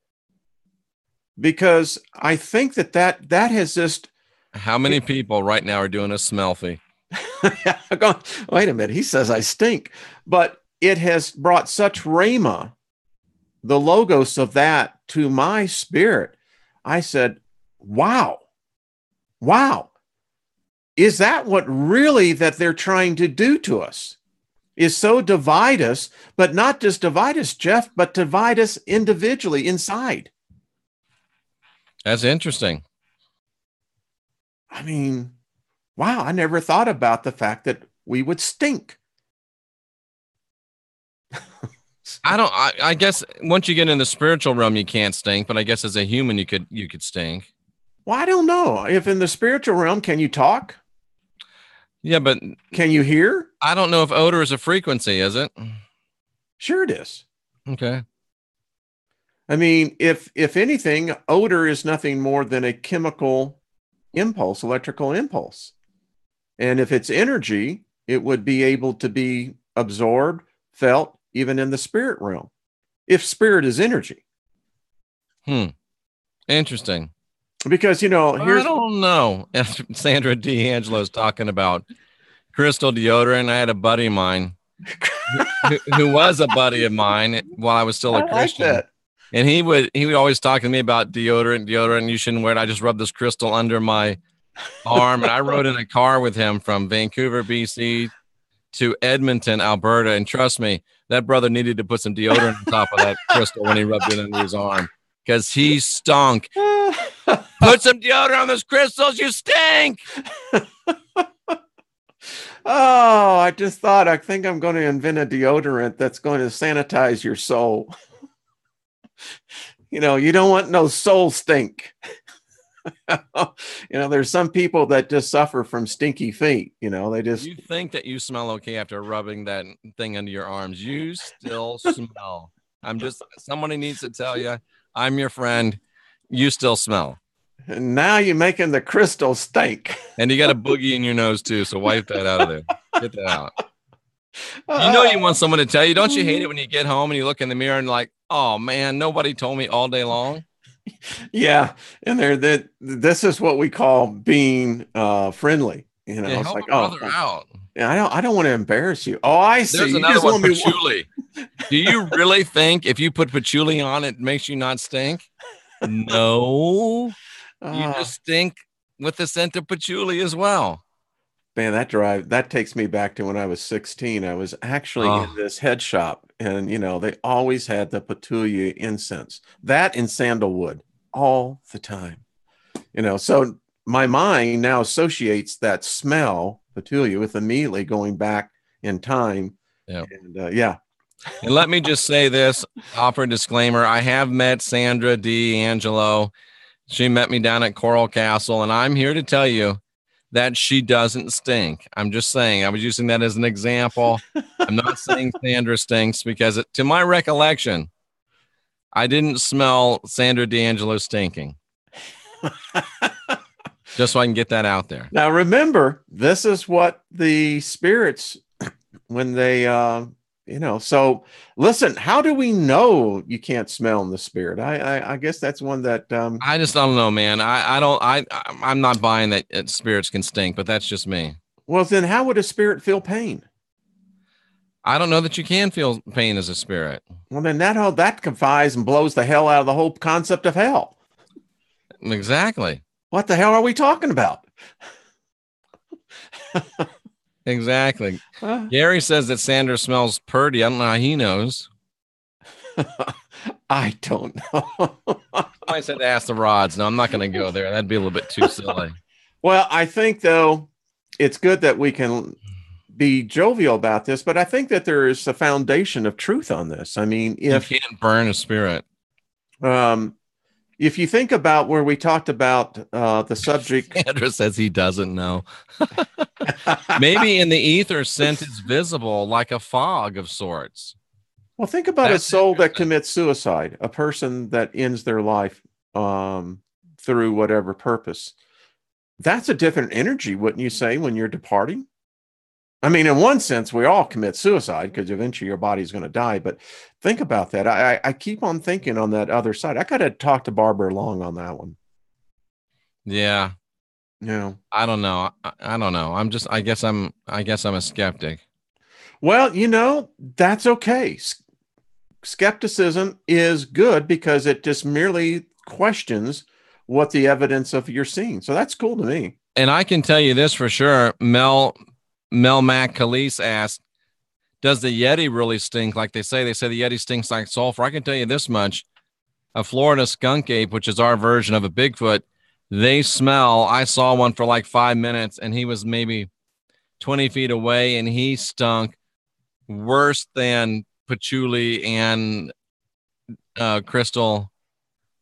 Because I think that has just... How many people right now are doing a smelfie? Wait a minute. He says I stink. But it has brought such rhema, the logos of that, to my spirit. I said, wow. Is that what really that they're trying to do to us? Is so divide us, but not just divide us, Jeff, but divide us individually inside. That's interesting. I mean, wow, I never thought about the fact that we would stink. I guess once you get in the spiritual realm, you can't stink, but I guess as a human, you could stink. Well, I don't know. If in the spiritual realm, can you talk? Yeah, but can you hear? I don't know if odor is a frequency, is it? Sure it is. Okay. I mean, if anything, odor is nothing more than a chemical impulse, electrical impulse. And if it's energy, it would be able to be absorbed, felt, even in the spirit realm, if spirit is energy. Interesting. Because, I don't know. Sandra D'Angelo is talking about crystal deodorant. I had a buddy of mine who was a buddy of mine while I was still a Christian. Like that. And he would always talk to me about deodorant, you shouldn't wear it. I just rubbed this crystal under my arm. And I rode in a car with him from Vancouver, BC to Edmonton, Alberta. And trust me, that brother needed to put some deodorant on top of that crystal when he rubbed it under his arm because he stunk. Put some deodorant on those crystals, you stink. Oh, I think I'm going to invent a deodorant that's going to sanitize your soul. You don't want no soul stink. There's some people that just suffer from stinky feet. You think that you smell okay after rubbing that thing under your arms. You still smell. Somebody needs to tell you, I'm your friend. You still smell. And now you're making the crystal stink. And you got a boogie in your nose too. So wipe that out of there. Get that out. You want someone to tell you, don't you hate it when you get home and you look in the mirror and like, oh man, nobody told me all day long. Yeah. And this is what we call being friendly. It's like, out. Yeah, I don't want to embarrass you. Oh, I see. There's another one, patchouli. Do you really think if you put patchouli on, it makes you not stink? No. You just stink with the scent of patchouli as well. Man, that takes me back to when I was 16. I was actually in this head shop, and they always had the patchouli incense, that and sandalwood all the time. So my mind now associates that smell, patchouli, with immediately going back in time. Yeah. And And let me just say this, offer a disclaimer. I have met Sandra D'Angelo. She met me down at Coral Castle, and I'm here to tell you that she doesn't stink. I'm just saying, I was using that as an example. I'm not saying Sandra stinks because to my recollection, I didn't smell Sandra D'Angelo stinking. Just so I can get that out there. Now, remember, this is what the spirits, when they, so listen, how do we know you can't smell in the spirit? I guess that's one that, I just don't know, man. I'm not buying that spirits can stink, but that's just me. Well, then how would a spirit feel pain? I don't know that you can feel pain as a spirit. Well, then that confides and blows the hell out of the whole concept of hell. Exactly. What the hell are we talking about? Exactly. Gary says that Sandra smells purdy. I don't know how he knows. I don't know. I said to ask the rods. No, I'm not going to go there. That'd be a little bit too silly. Well, I think, though, it's good that we can be jovial about this, but I think that there is a foundation of truth on this. I mean, You can't burn a spirit. If you think about where we talked about the subject, Andrew says he doesn't know. Maybe in the ether, scent is visible like a fog of sorts. well, think about That's a soul that interesting. commits suicide, a person that ends their life through whatever purpose. That's a different energy, wouldn't you say, when you're departing? I mean, in one sense, we all commit suicide because eventually your body's going to die. But think about that. I keep on thinking on that other side. I got to talk to Barbara Long on that one. Yeah. Yeah. I don't know. I don't know. I guess I'm a skeptic. Well, that's okay. Skepticism is good because it just merely questions what the evidence of you're seeing. So that's cool to me. And I can tell you this for sure. Mel Mac Khalees asked, does the Yeti really stink like they say? They say the Yeti stinks like sulfur. I can tell you this much. A Florida skunk ape, which is our version of a Bigfoot, they smell. I saw one for like 5 minutes, and he was maybe 20 feet away, and he stunk worse than patchouli and crystal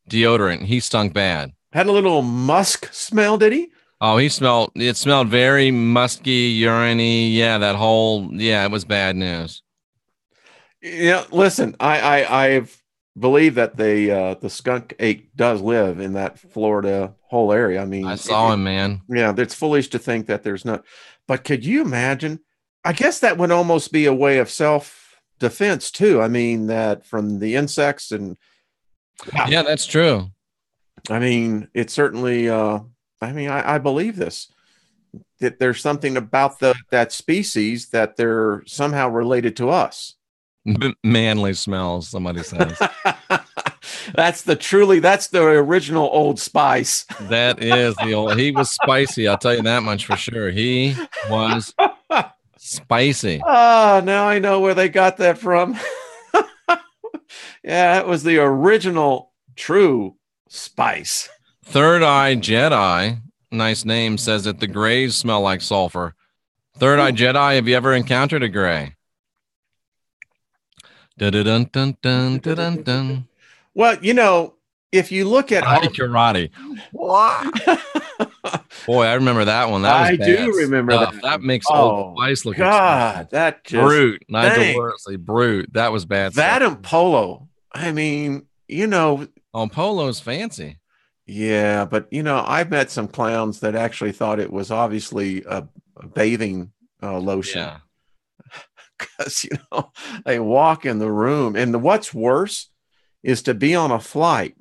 deodorant. He stunk bad. Had a little musk smell, did he? Oh, it smelled very musky, urine-y. Yeah, it was bad news. Yeah, listen, I've believed that the skunk ape does live in that Florida whole area. I mean, I saw him, man. yeah, it's foolish to think that there's not. But could you imagine? I guess that would almost be a way of self-defense too. I mean, that from the insects and Yeah, that's true. I mean, it's certainly. I believe this that there's something about that species that they're somehow related to us. Manly smells, somebody says. That's the original Old Spice. That is he was spicy. I'll tell you that much for sure. He was spicy. Ah, now I know where they got that from. Yeah, it was the original true spice. Third Eye Jedi, nice name, says that the grays smell like sulfur. Third Eye Jedi, have you ever encountered a gray? Dun, dun, dun, dun, dun. Well, if you look at karate. Boy, I remember that one. That was I bad do remember stuff. that. That makes Oh, Old Spice look God, expensive. that just Brute. Nigel dang. Worsley, brute. That was bad That stuff. and Polo. I mean, Oh, Polo's fancy. yeah, but I've met some clowns that actually thought it was obviously a bathing lotion. Yeah. Because they walk in the room, and what's worse is to be on a flight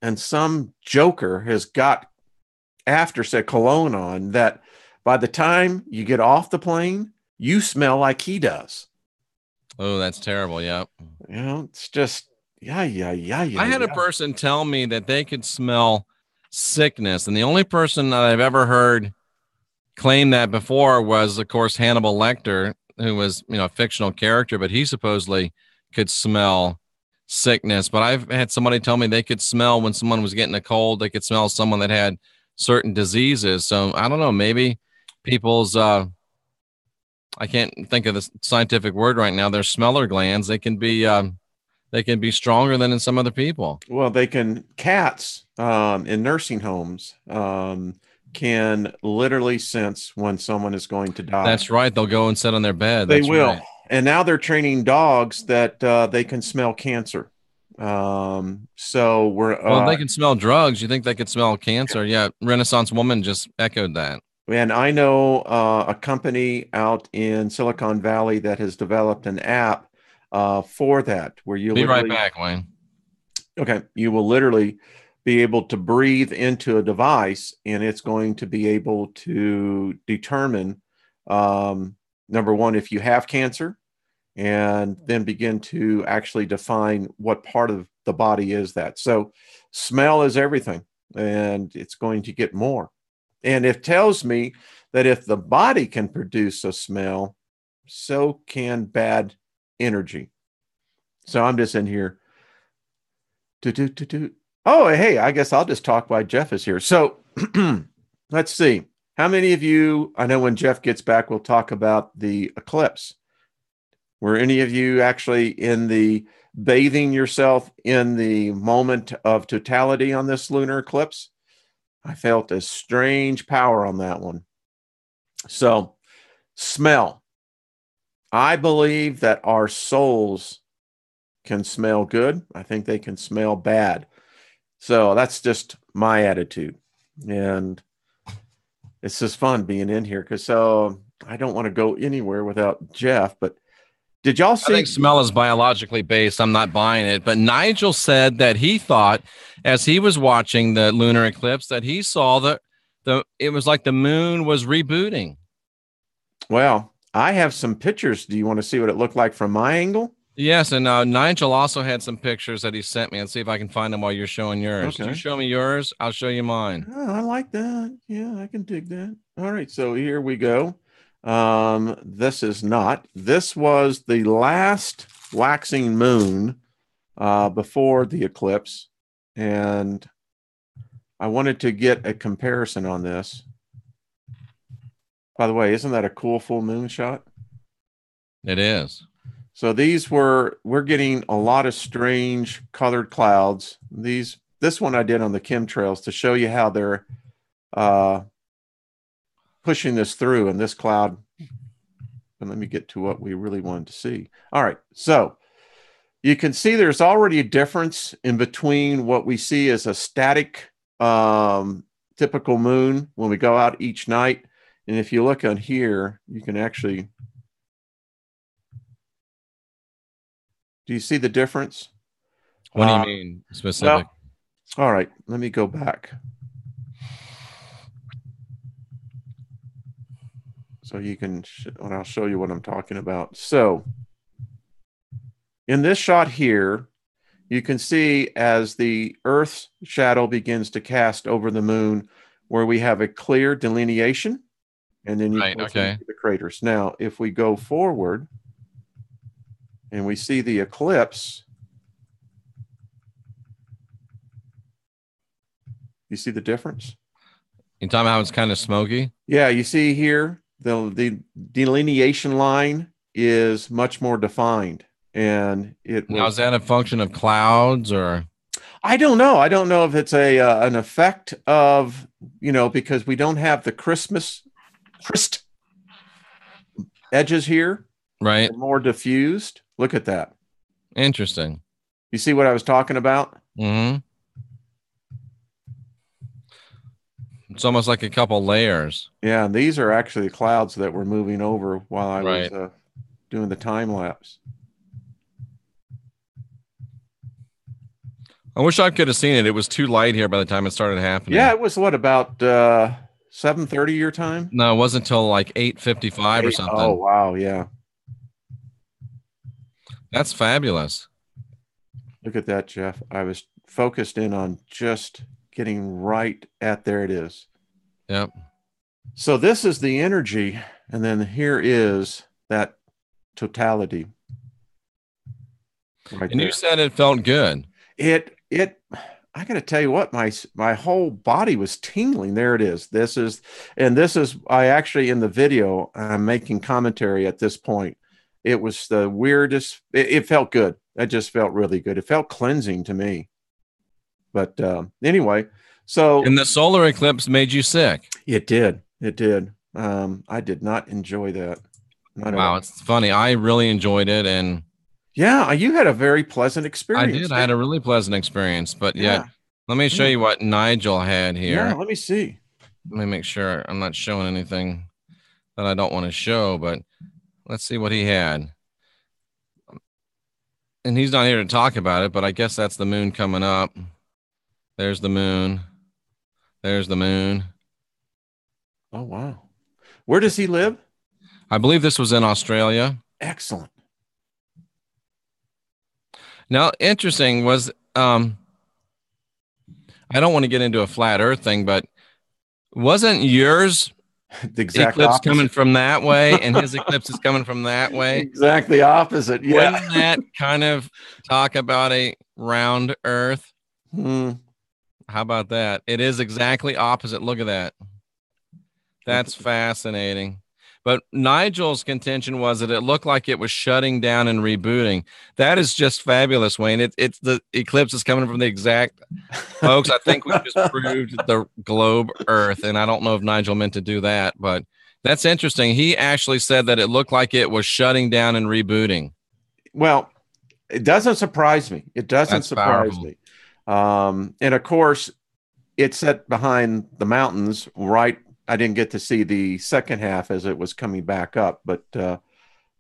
and some joker has got after said cologne on that by the time you get off the plane, you smell like he does. Oh, that's terrible. Yeah. It's just yeah. I had a person tell me that they could smell sickness, and the only person that I've ever heard claim that before was, of course, Hannibal Lecter, who was a fictional character, but he supposedly could smell sickness. But I've had somebody tell me they could smell when someone was getting a cold. They could smell someone that had certain diseases. So I don't know, maybe people's I can't think of the scientific word right now, their smeller glands, they can be stronger than in some other people. Well, cats in nursing homes can literally sense when someone is going to die. That's right. They'll go and sit on their bed. They That's will. right. And now they're training dogs that they can smell cancer. So we're they can smell drugs. You think they could smell cancer? Yeah. Renaissance Woman just echoed that. And I know a company out in Silicon Valley that has developed an app for that, where you be right back, Wayne. Okay, you will literally be able to breathe into a device, and it's going to be able to determine, number one, if you have cancer, and then begin to actually define what part of the body is that. So smell is everything, and it's going to get more. And it tells me that if the body can produce a smell, so can bad energy. So I'm just in here. Oh, hey, I guess I'll just talk while Jeff is here. So let's see. How many of you, I know when Jeff gets back, we'll talk about the eclipse. Were any of you actually in the bathing yourself in the moment of totality on this lunar eclipse? I felt a strange power on that one. So, smell. I believe that our souls can smell good. I think they can smell bad. So that's just my attitude. And it's just fun being in here because I don't want to go anywhere without Jeff. But did y'all see? I think smell is biologically based. I'm not buying it. But Nigel said that he thought, as he was watching the lunar eclipse, that he saw it was like the moon was rebooting. Well, I have some pictures. Do you want to see what it looked like from my angle? Yes, and Nigel also had some pictures that he sent me. And see if I can find them while you're showing yours. Okay. You show me yours, I'll show you mine. Oh, I like that. Yeah, I can dig that. All right, so here we go. This was the last waxing moon before the eclipse, and I wanted to get a comparison on this. By the way, isn't that a cool full moon shot? It is. So we're getting a lot of strange colored clouds. This one I did on the chemtrails to show you how they're pushing this through in this cloud. And let me get to what we really wanted to see. All right, so you can see there's already a difference in between what we see as a static typical moon when we go out each night. And if you look on here, you can actually, do you see the difference? What do you mean specific? Well, all right, let me go back. So you can, and I'll show you what I'm talking about. So in this shot here, you can see as the Earth's shadow begins to cast over the moon, where we have a clear delineation, and then you can see the craters. Now, if we go forward and we see the eclipse, you see the difference? You talking about how it's kind of smoky? Yeah, you see here, the delineation line is much more defined. And now, is that a function of clouds or? I don't know. I don't know if it's an effect of, because we don't have the crisp edges here. Right. They're more diffused. Look at that. Interesting. You see what I was talking about? Mm-hmm. It's almost like a couple layers. Yeah, and these are actually clouds that were moving over while I was doing the time lapse. I wish I could have seen it. It was too light here by the time it started happening. Yeah, it was about 7:30 your time? No, it wasn't until like 8:55 or something. Oh, wow, yeah. That's fabulous. Look at that, Jeff. I was focused in on just getting right at, there it is. Yep. So this is the energy, and then here is that totality. Right, and there. You said it felt good. I got to tell you what, my whole body was tingling. There it is. I actually, in the video, I'm making commentary at this point. It was the weirdest. It felt good. It just felt really good. It felt cleansing to me. But anyway, so. And the solar eclipse made you sick. It did. It did. I did not enjoy that. Wow, it's funny. I really enjoyed it. And yeah, you had a very pleasant experience. I did. I had a really pleasant experience. But yet, let me show you what Nigel had here. Yeah, let me see. Let me make sure I'm not showing anything that I don't want to show, but let's see what he had. And he's not here to talk about it, but I guess that's the moon coming up. There's the moon. There's the moon. Oh, wow. Where does he live? I believe this was in Australia. Excellent. Now, interesting was, I don't want to get into a flat earth thing, but wasn't yours the exact eclipse opposite. Coming from that way and his eclipse is coming from that way? Exactly opposite. Yeah. Wouldn't that kind of talk about a round earth? How about that? It is exactly opposite. Look at that. That's fascinating. But Nigel's contention was that it looked like it was shutting down and rebooting. That is just fabulous, Wayne. It's the eclipse is coming from the exact folks. I think we just proved the globe Earth, and I don't know if Nigel meant to do that, but that's interesting. He actually said that it looked like it was shutting down and rebooting. Well, it doesn't surprise me. It doesn't That's surprise powerful. me. And of course, it's set behind the mountains, right? I didn't get to see the second half as it was coming back up, but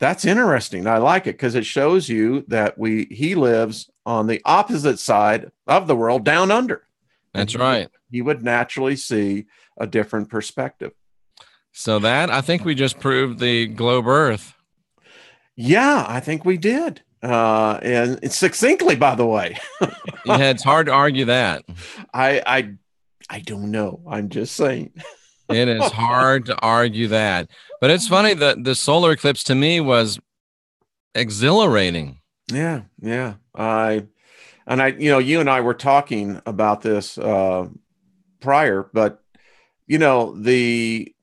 that's interesting. I like it because it shows you that he lives on the opposite side of the world, down under. That's right. He would naturally see a different perspective. So that, I think we just proved the globe Earth. Yeah, I think we did. And succinctly, by the way. Yeah, it's hard to argue that. I don't know. I'm just saying. It is hard to argue that. But it's funny that the solar eclipse to me was exhilarating. Yeah. You and I were talking about this prior, but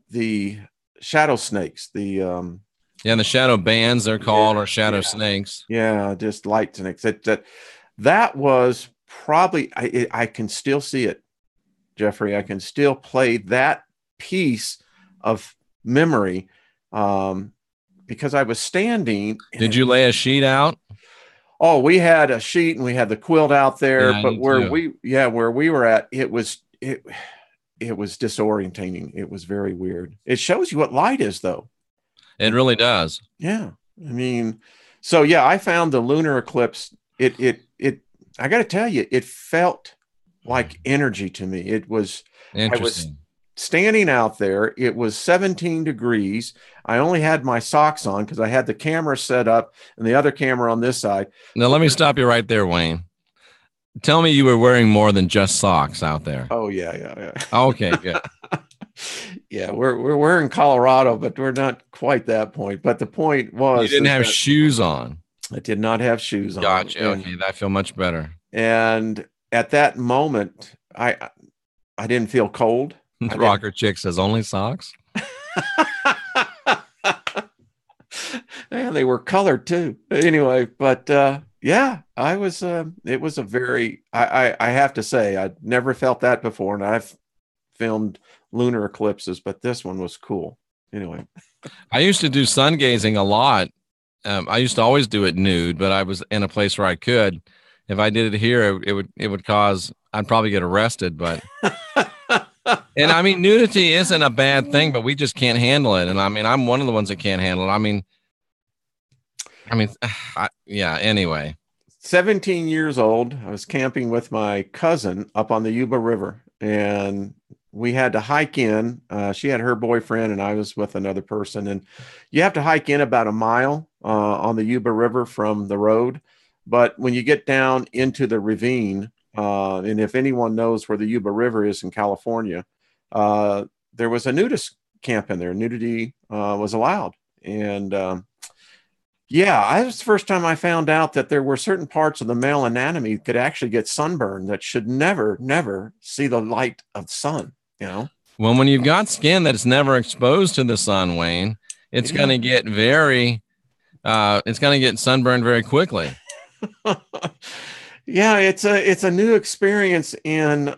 the shadow snakes, the shadow bands they're called, or shadow snakes. Yeah, just light snakes. That was probably I can still see it, Jeffrey. I can still play that piece of memory because I was standing. Did you lay a sheet out? Oh, we had a sheet and we had the quilt out there, Yeah, but where we were at, it was disorientating. It was very weird. It shows you what light is, though. It really does. Yeah. I mean, so yeah, I found the lunar eclipse. I got to tell you, it felt like energy to me. It was, I was standing out there. It was 17 degrees. I only had my socks on because I had the camera set up and the other camera on this side. Now, let me stop you right there, Wayne. Tell me you were wearing more than just socks out there. Oh, yeah. Okay, good. Yeah, we're in Colorado, but we're not quite that point. But the point was, you didn't have shoes on. I did not have shoes on. Gotcha. Okay, I feel much better. And at that moment, I didn't feel cold. Rocker chick says only socks. And they were colored too. Anyway, but yeah, it was a very, I have to say, I'd never felt that before, and I've filmed lunar eclipses, but this one was cool. Anyway, I used to do sun gazing a lot. I used to always do it nude, but I was in a place where I could. If I did it here, it would cause, I'd probably get arrested, but and I mean, nudity isn't a bad thing, but we just can't handle it. And I mean, I'm one of the ones that can't handle it. Yeah, anyway. 17 years old. I was camping with my cousin up on the Yuba River, and we had to hike in. She had her boyfriend, and I was with another person. And you have to hike in about a mile on the Yuba River from the road. But when you get down into the ravine, and if anyone knows where the Yuba River is in California, there was a nudist camp in there. Nudity was allowed. And yeah, it was the first time I found out that there were certain parts of the male anatomy that could actually get sunburned that should never see the light of the sun, Well, when you've got skin that's never exposed to the sun, Wayne, it's going to get sunburned very quickly. Yeah, it's a new experience in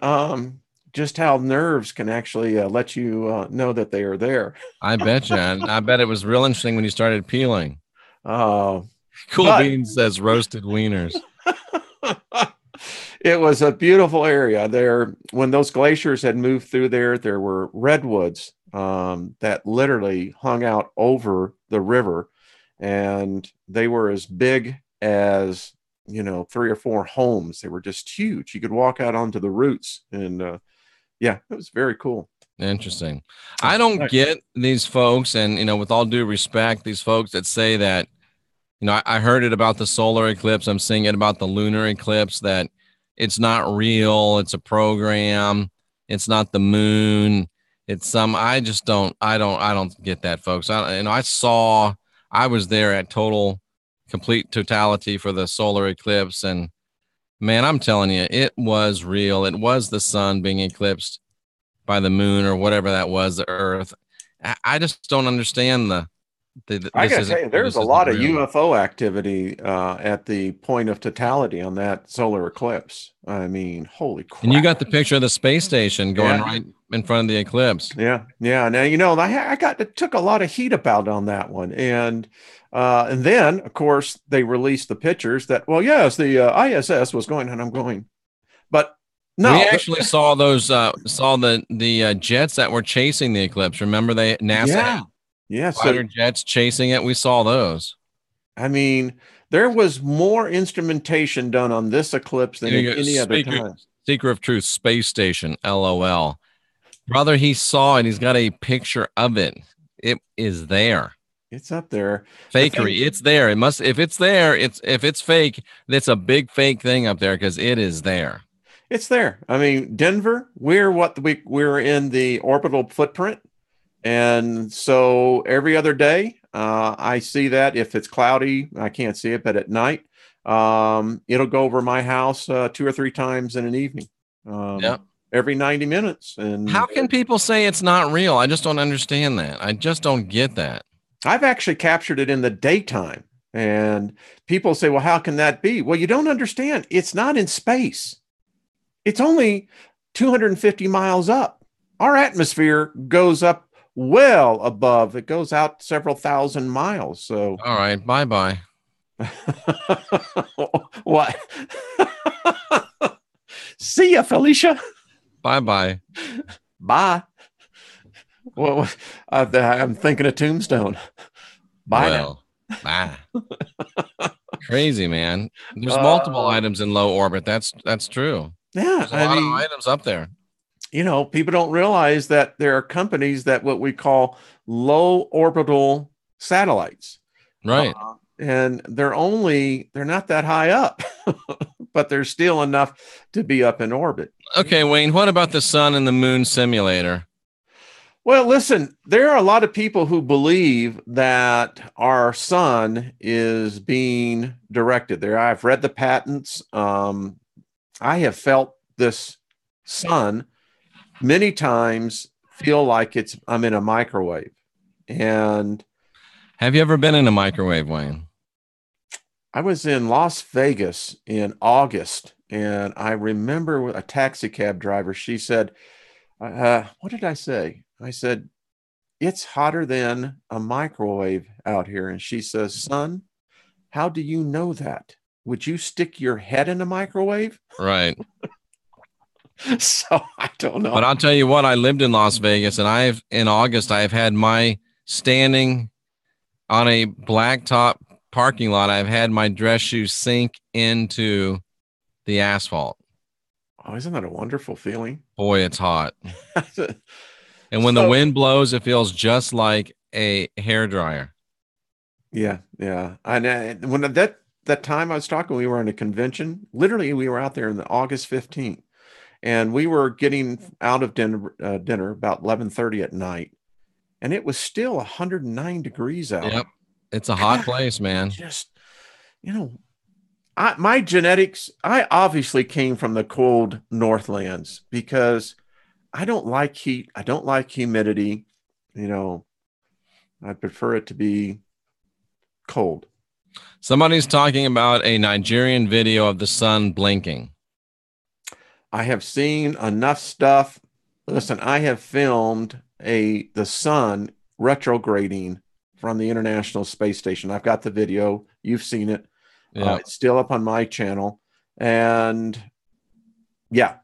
just how nerves can actually let you know that they are there. I bet you. And I bet it was real interesting when you started peeling. Oh, Cool Beans says roasted wieners. It was a beautiful area there. When those glaciers had moved through there were redwoods that literally hung out over the river, and they were as big as 3 or 4 homes. They were just huge. You could walk out onto the roots, and yeah, it was very cool. Interesting. I don't get these folks, and with all due respect, these folks that say that, I heard it about the solar eclipse. I'm seeing it about the lunar eclipse, that it's not real. It's a program. It's not the moon. It's I don't get that, folks. I was there at complete totality for the solar eclipse. And man, I'm telling you, it was real. It was the sun being eclipsed by the moon or whatever that was, the earth. I just don't understand I this got to tell isn't you, real, there's this a isn't lot of real. UFO activity at the point of totality on that solar eclipse. I mean, holy And you crap. got the picture of the space station going Yeah. right in front of the eclipse. Yeah. Yeah. Now, I took a lot of heat about on that one. And then, of course, they released the pictures that, well, yes, the ISS was going, and I'm going, but We no, actually saw those saw the jets that were chasing the eclipse. Remember NASA had yeah. Yeah. So, fighter jets chasing it. We saw those. I mean, there was more instrumentation done on this eclipse than Here at you go. any other time. Seeker of Truth space station. LOL. Brother, he saw it. He's got a picture of it. It is there. It's up there. The thing, Fakery. It's there. It must. If it's there, if it's fake, that's a big fake thing up there because it is there. it's there. I mean, Denver, we're in the orbital footprint. And so every other day, I see that if it's cloudy, I can't see it, but at night, it'll go over my house 2 or 3 times in an evening, Yep. every 90 minutes. How And can people say it's not real? I just don't understand that. I just don't get that. I've actually captured it in the daytime. And people say, well, how can that be? Well, you don't understand. It's not in space. It's only 250 miles up. Our atmosphere goes up well above. It goes out several thousand miles. So, All right. Bye bye. what? See ya, Felicia. Bye bye. Bye. Well, I'm thinking of Tombstone. Bye now. Well, bye. Crazy, man. There's multiple Uh, items in low orbit. That's true. yeah, There's a I lot of mean, items up there. people don't realize that there are companies that what we call low orbital satellites. Right. And they're not that high up, but they're still enough to be up in orbit. Okay, Wayne, what about the sun and the moon simulator? Well, listen, there are a lot of people who believe that our sun is being directed there. I've read the patents. I have felt this sun many times feel like I'm in a microwave. And Have you ever been in a microwave, Wayne? I was in Las Vegas in August, and I remember a taxi cab driver. She said, what did I say? I said, it's hotter than a microwave out here. And she says, son, how do you know that? Would you stick your head in a microwave? Right. So I don't know. But I'll tell you what, I lived in Las Vegas and in August, I've had my standing on a blacktop parking lot. I've had my dress shoes sink into the asphalt. Oh, isn't that a wonderful feeling? Boy, it's hot. And when the So, wind blows, it feels just like a hair dryer. yeah, yeah. And when that time I was talking, we were in a convention. Literally, we were out there in the August 15th, and we were getting out of dinner about 11:30 at night, and it was still 109 degrees out. Yep. It's a hot place, man. Just, you know, my genetics, I obviously came from the cold Northlands because I don't like heat. I don't like humidity. I prefer it to be cold. Somebody's talking about a Nigerian video of the sun blinking. I have seen enough stuff. Listen, I have filmed the sun retrograding from the International Space Station. I've got the video. You've seen it. Yeah. It's still up on my channel. And yeah,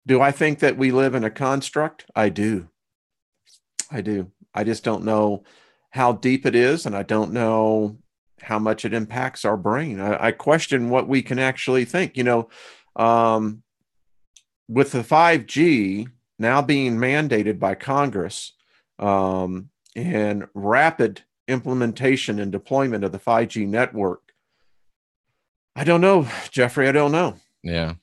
do I think that we live in a construct? I do. I do. I just don't know how deep it is, and I don't know how much it impacts our brain. I question what we can actually think. With the 5G now being mandated by Congress, and rapid implementation and deployment of the 5G network, I don't know, Jeffrey. I don't know. Yeah.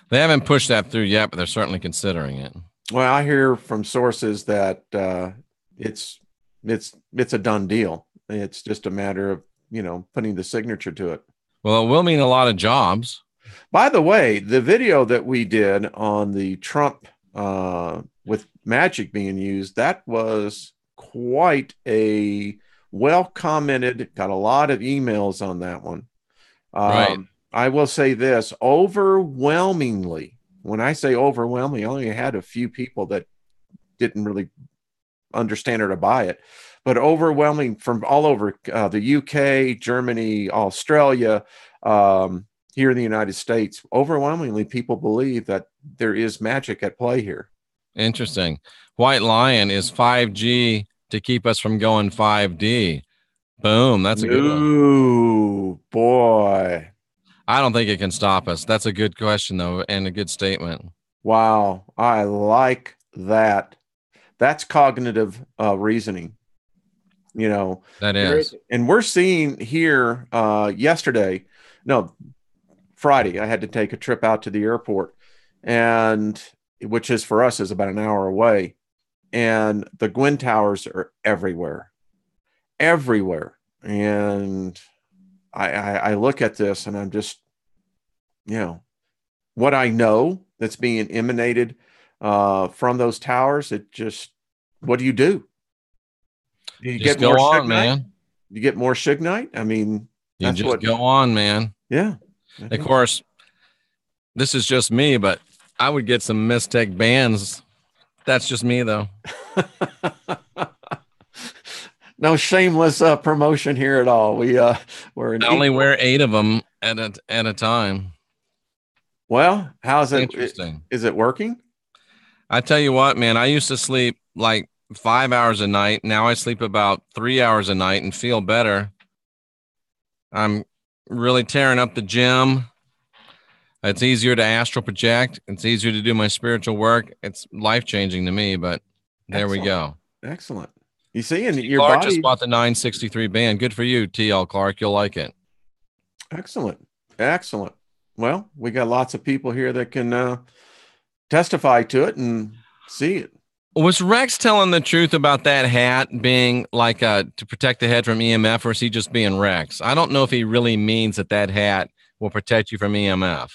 They haven't pushed that through yet, but they're certainly considering it. Well, I hear from sources that it's a done deal. It's just a matter of putting the signature to it. Well, it will mean a lot of jobs. By the way, the video that we did on the Trump with magic being used, that was quite a well commented, got a lot of emails on that one. Right. I will say this overwhelmingly, when I say overwhelmingly, I only had a few people that didn't really understand or to buy it, but overwhelming from all over the UK, Germany, Australia, here in the United States, overwhelmingly people believe that there is magic at play here. Interesting. White Lion is 5G to keep us from going 5D. Boom. That's a good one. Ooh, boy. I don't think it can stop us. That's a good question, though, and a good statement. Wow. I like that. That's cognitive reasoning. You know, That is. and we're seeing here yesterday, no, Friday, I had to take a trip out to the airport, and which is for us is about an hour away. And the Gwyn Towers are everywhere, everywhere. And I look at this and I'm just, what I know that's being emanated from those towers, it just, what do? You Just get more go on, Suge Knight? man. You get more Suge Knight? I mean, You that's just what, go on, man. yeah. Of course, this is just me, but I would get some Mistech bands. That's just me, though. No shameless promotion here at all. We're an I only wear 8 of them at a time. Well, how's it? Interesting. Is it working? I tell you what, man, I used to sleep like 5 hours a night. Now I sleep about 3 hours a night and feel better. I'm really tearing up the gym. It's easier to astral project. It's easier to do my spiritual work. It's life-changing to me, but there we go. Excellent. You see, and your Clark body just bought the 963 band. Good for you, TL Clark. You'll like it. Excellent. Excellent. Well, we got lots of people here that can testify to it and see it. Was Rex telling the truth about that hat being like to protect the head from EMF, or is he just being Rex? I don't know if he really means that hat will protect you from EMF.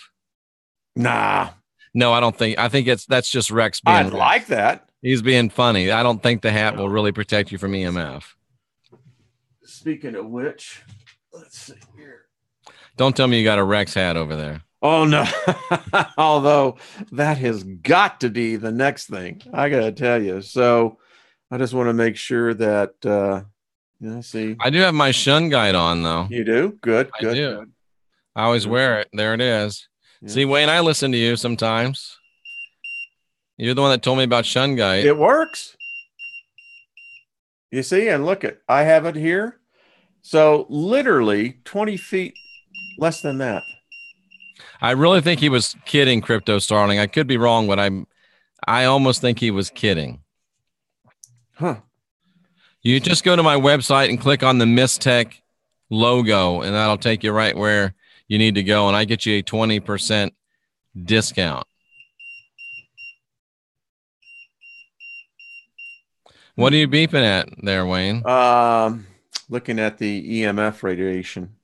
Nah. No, I don't think. I think that's just Rex being Rex. Like that. He's being funny. I don't think the hat will really protect you from EMF. Speaking of which, let's see here. Don't tell me you got a Rex hat over there. Oh, no. Although that has got to be the next thing, I got to tell you. So I just want to make sure that, see. I do have my Shun Guide on, though. You do? Good. I do. Good. I always wear it. There it is. Yeah. See, Wayne, I listen to you sometimes. You're the one that told me about Shun Guide. It works. You see, and look at, I have it here. So literally 20 feet less than that. I really think he was kidding, Crypto Starling. I could be wrong, but I almost think he was kidding. Huh. You just go to my website and click on the Mistech logo, and that'll take you right where you need to go, and I get you a 20% discount. What are you beeping at there, Wayne? Looking at the EMF radiation.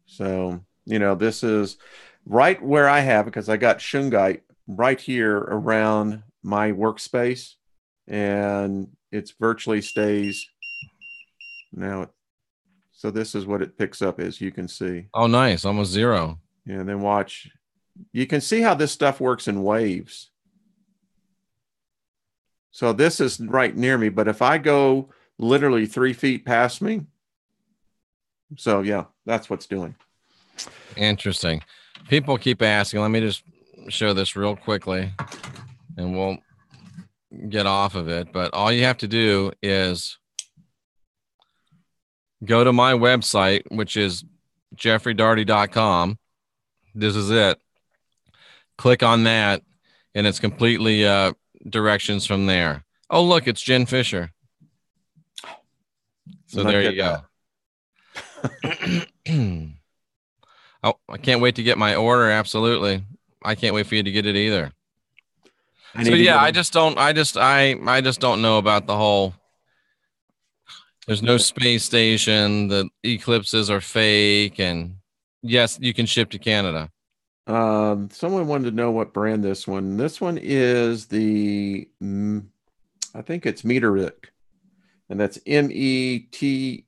So, this is right where I have, because I got shungite right here around my workspace, and it's virtually stays now. So this is what it picks up, as you can see. Oh, nice. Almost zero. Yeah, then watch. You can see how this stuff works in waves. So this is right near me, but if I go literally 3 feet past me, so yeah, that's what's doing. Interesting. People keep asking. Let me just show this real quickly, and we'll get off of it. But all you have to do is go to my website, which is jeffreydarty.com. This is it. Click on that, and it's completely directions from there. Oh, look, it's Jen Fisher. So there you go. Oh, I can't wait to get my order. Absolutely. I can't wait for you to get it either. So yeah, I just don't know about the whole, there's no space station, the eclipses are fake, and yes, you can ship to Canada. Someone wanted to know what brand this one is the, I think it's Meteoric. and that's METERIG.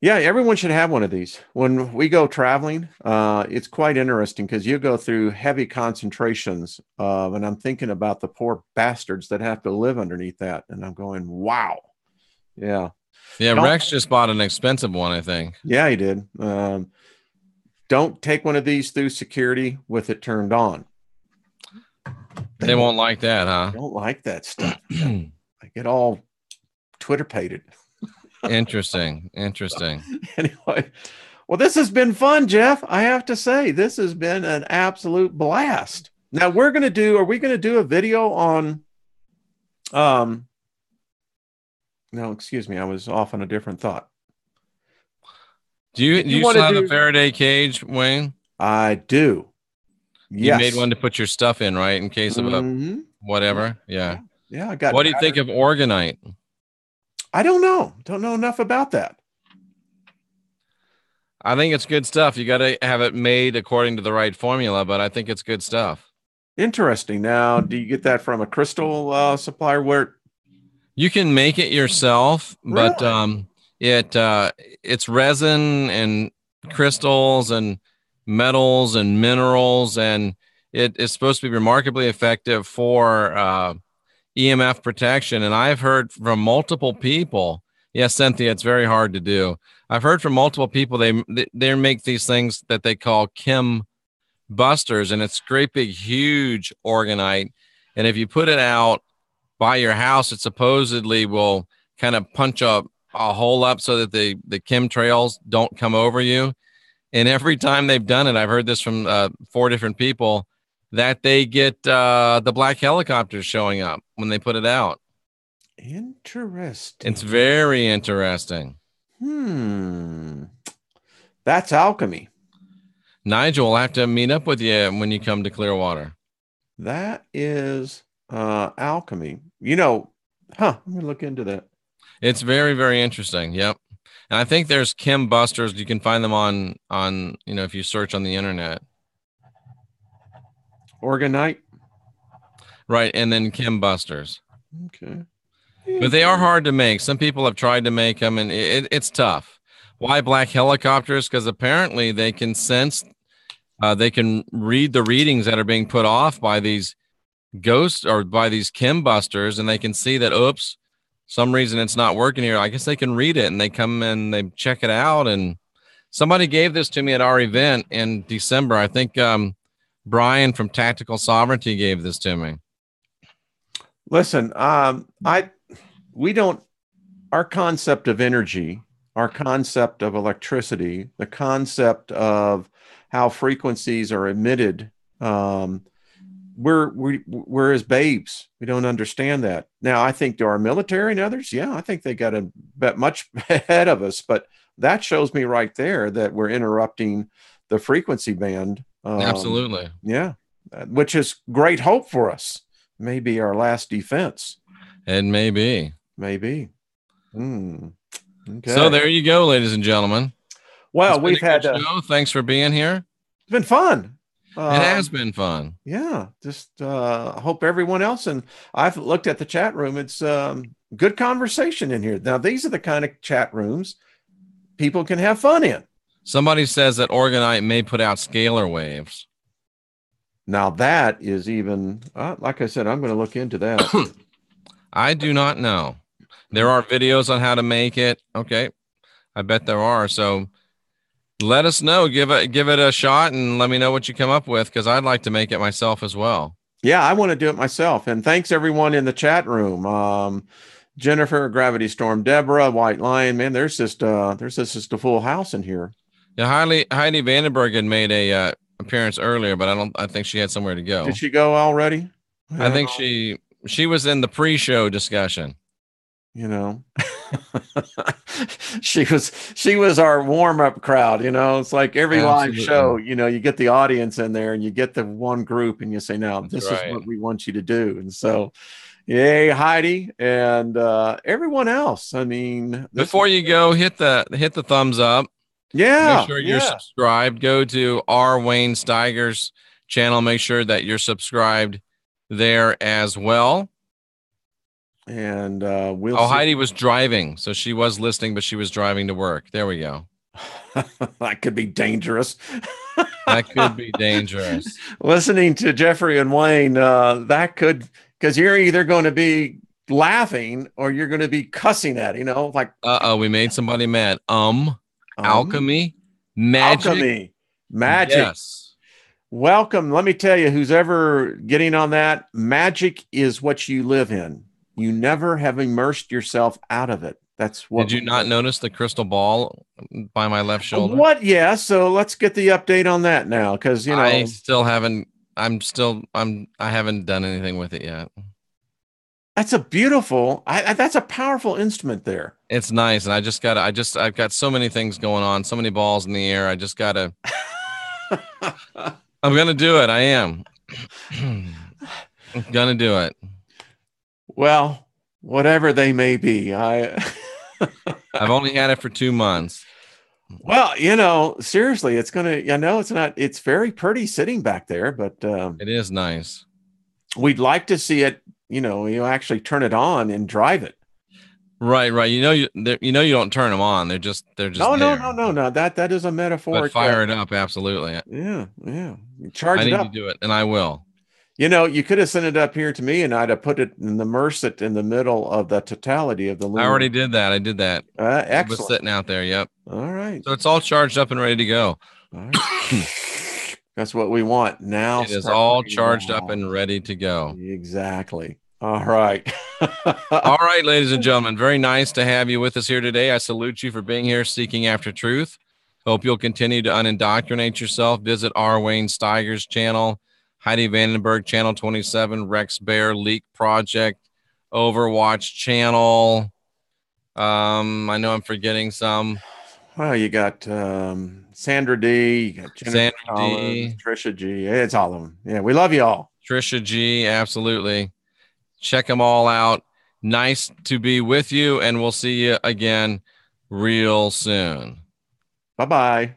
Yeah, everyone should have one of these. When we go traveling, it's quite interesting because you go through heavy concentrations of, and I'm thinking about the poor bastards that have to live underneath that. And I'm going, wow. Yeah. Yeah, Rex just bought an expensive one, I think. Yeah, he did. Don't take one of these through security with it turned on. They won't like that, huh? Don't like that stuff. I get all Twitter pated. Interesting. Anyway, well, this has been fun, Jeff. I have to say, this has been an absolute blast. Now are we going to do a video on, no, excuse me. I was off on a different thought. Do you still have the Faraday cage, Wayne? I do. Yes. You made one to put your stuff in, right? In case of a whatever. Yeah. Yeah. I got. What do you think of Organite? I don't know. Don't know enough about that. I think it's good stuff. You got to have it made according to the right formula, but I think it's good stuff. Interesting. Now, do you get that from a crystal supplier where you can make it yourself? But it's resin and crystals and metals and minerals, and it is supposed to be remarkably effective for EMF protection. And I've heard from multiple people. Yes, Cynthia, it's very hard to do. I've heard from multiple people they make these things that they call chem busters, and it's great big huge organite. And if you put it out by your house, it supposedly will kind of punch a hole up so that the chemtrails don't come over you. And every time they've done it, I've heard this from 4 different people, that they get the black helicopters showing up when they put it out. Interesting. It's very interesting. That's alchemy. Nigel will have to meet up with you when you come to Clearwater. That is alchemy. Let me look into that. It's very, very interesting. Yep. And I think there's chem busters. You can find them on if you search on the internet. Organite. Right. And then chem busters. Okay. But they are hard to make. Some people have tried to make them, and it's tough. Why black helicopters? Because apparently they can sense, they can read the readings that are being put off by these ghosts or by these chem busters, and they can see that, oops, some reason it's not working here. I guess they can read it, and they come and they check it out. And somebody gave this to me at our event in December. I think Brian from Tactical Sovereignty gave this to me. Listen, our concept of energy, our concept of electricity, the concept of how frequencies are emitted, we're as babes. We don't understand that. Now, I think to our military and others, yeah, I think they got a bet much ahead of us, but that shows me right there that we're interrupting the frequency band. Absolutely. Yeah. Which is great hope for us. Maybe our last defense. It may be. Maybe. Okay. So there you go, ladies and gentlemen. Well, we've had show. Thanks for being here. It's been fun. It has been fun. Yeah. Just hope everyone else, and I've looked at the chat room. It's good conversation in here. Now, these are the kind of chat rooms people can have fun in. Somebody says that Organite may put out scalar waves. Now that is even, like I said, I'm going to look into that. I do not know. There are videos on how to make it. Okay. I bet there are. So let us know. Give it a shot and let me know what you come up with, because I'd like to make it myself as well. Yeah, I want to do it myself. And thanks everyone in the chat room. Jennifer, Gravity Storm, Deborah, White Lion. Man, there's just a full house in here. Yeah, Heidi Vandenberg had made a appearance earlier, but I think she had somewhere to go. Did she go already? I think she was in the pre-show discussion. You know, she was our warm-up crowd. You know, it's like every live show, you know, you get the audience in there and you get the one group and you say, now this is what we want you to do. And so, yay, Heidi and everyone else. I mean, before you go, hit the thumbs up. Yeah. Make sure you're subscribed. Go to R. Wayne Steiger's channel. Make sure that you're subscribed there as well. and we'll Oh, see. Heidi was driving, so she was listening, but she was driving to work. There we go. That could be dangerous. That could be dangerous. Listening to Jeffrey and Wayne, that could, because you're either going to be laughing or you're going to be cussing at, like We made somebody mad. Alchemy, magic. alchemy, magic. Yes. Welcome. Let me tell you, who's ever getting on that, magic is what you live in. You never have immersed yourself out of it. That's what. Did you not notice the crystal ball by my left shoulder? What? Yeah. So let's get the update on that now, because I still haven't. I haven't done anything with it yet. That's a beautiful. That's a powerful instrument there. It's nice, and I've got so many things going on, so many balls in the air. I just gotta. I'm gonna do it. I am. I'm gonna do it. Well, whatever they may be, I've only had it for 2 months. Well, seriously, it's gonna. I know it's not. It's very pretty sitting back there, but it is nice. We'd like to see it. You actually turn it on and drive it. Right. You don't turn them on. They're just. No. That is a metaphor. But fire it up, absolutely. Yeah. Charge it up. I need to do it, and I will. You could have sent it up here to me, and I'd have put it and immerse it in the middle of the totality of the lunar. I already did that. I did that. Excellent. It was sitting out there. Yep. All right. So it's all charged up and ready to go. All right. That's what we want now. It is all charged up and ready to go. Exactly. All right. All right, ladies and gentlemen. Very nice to have you with us here today. I salute you for being here, seeking after truth. Hope you'll continue to unindoctrinate yourself. Visit R. Wayne Steiger's channel, Heidi Vandenberg, Channel 27, Rex Bear, Leak Project, Overwatch channel. I know I'm forgetting some. Well, you got Sandra D, you got Jennifer Collins, Trisha G. It's all of them. Yeah, we love you all. Trisha G, absolutely. Check them all out. Nice to be with you, and we'll see you again real soon. Bye-bye.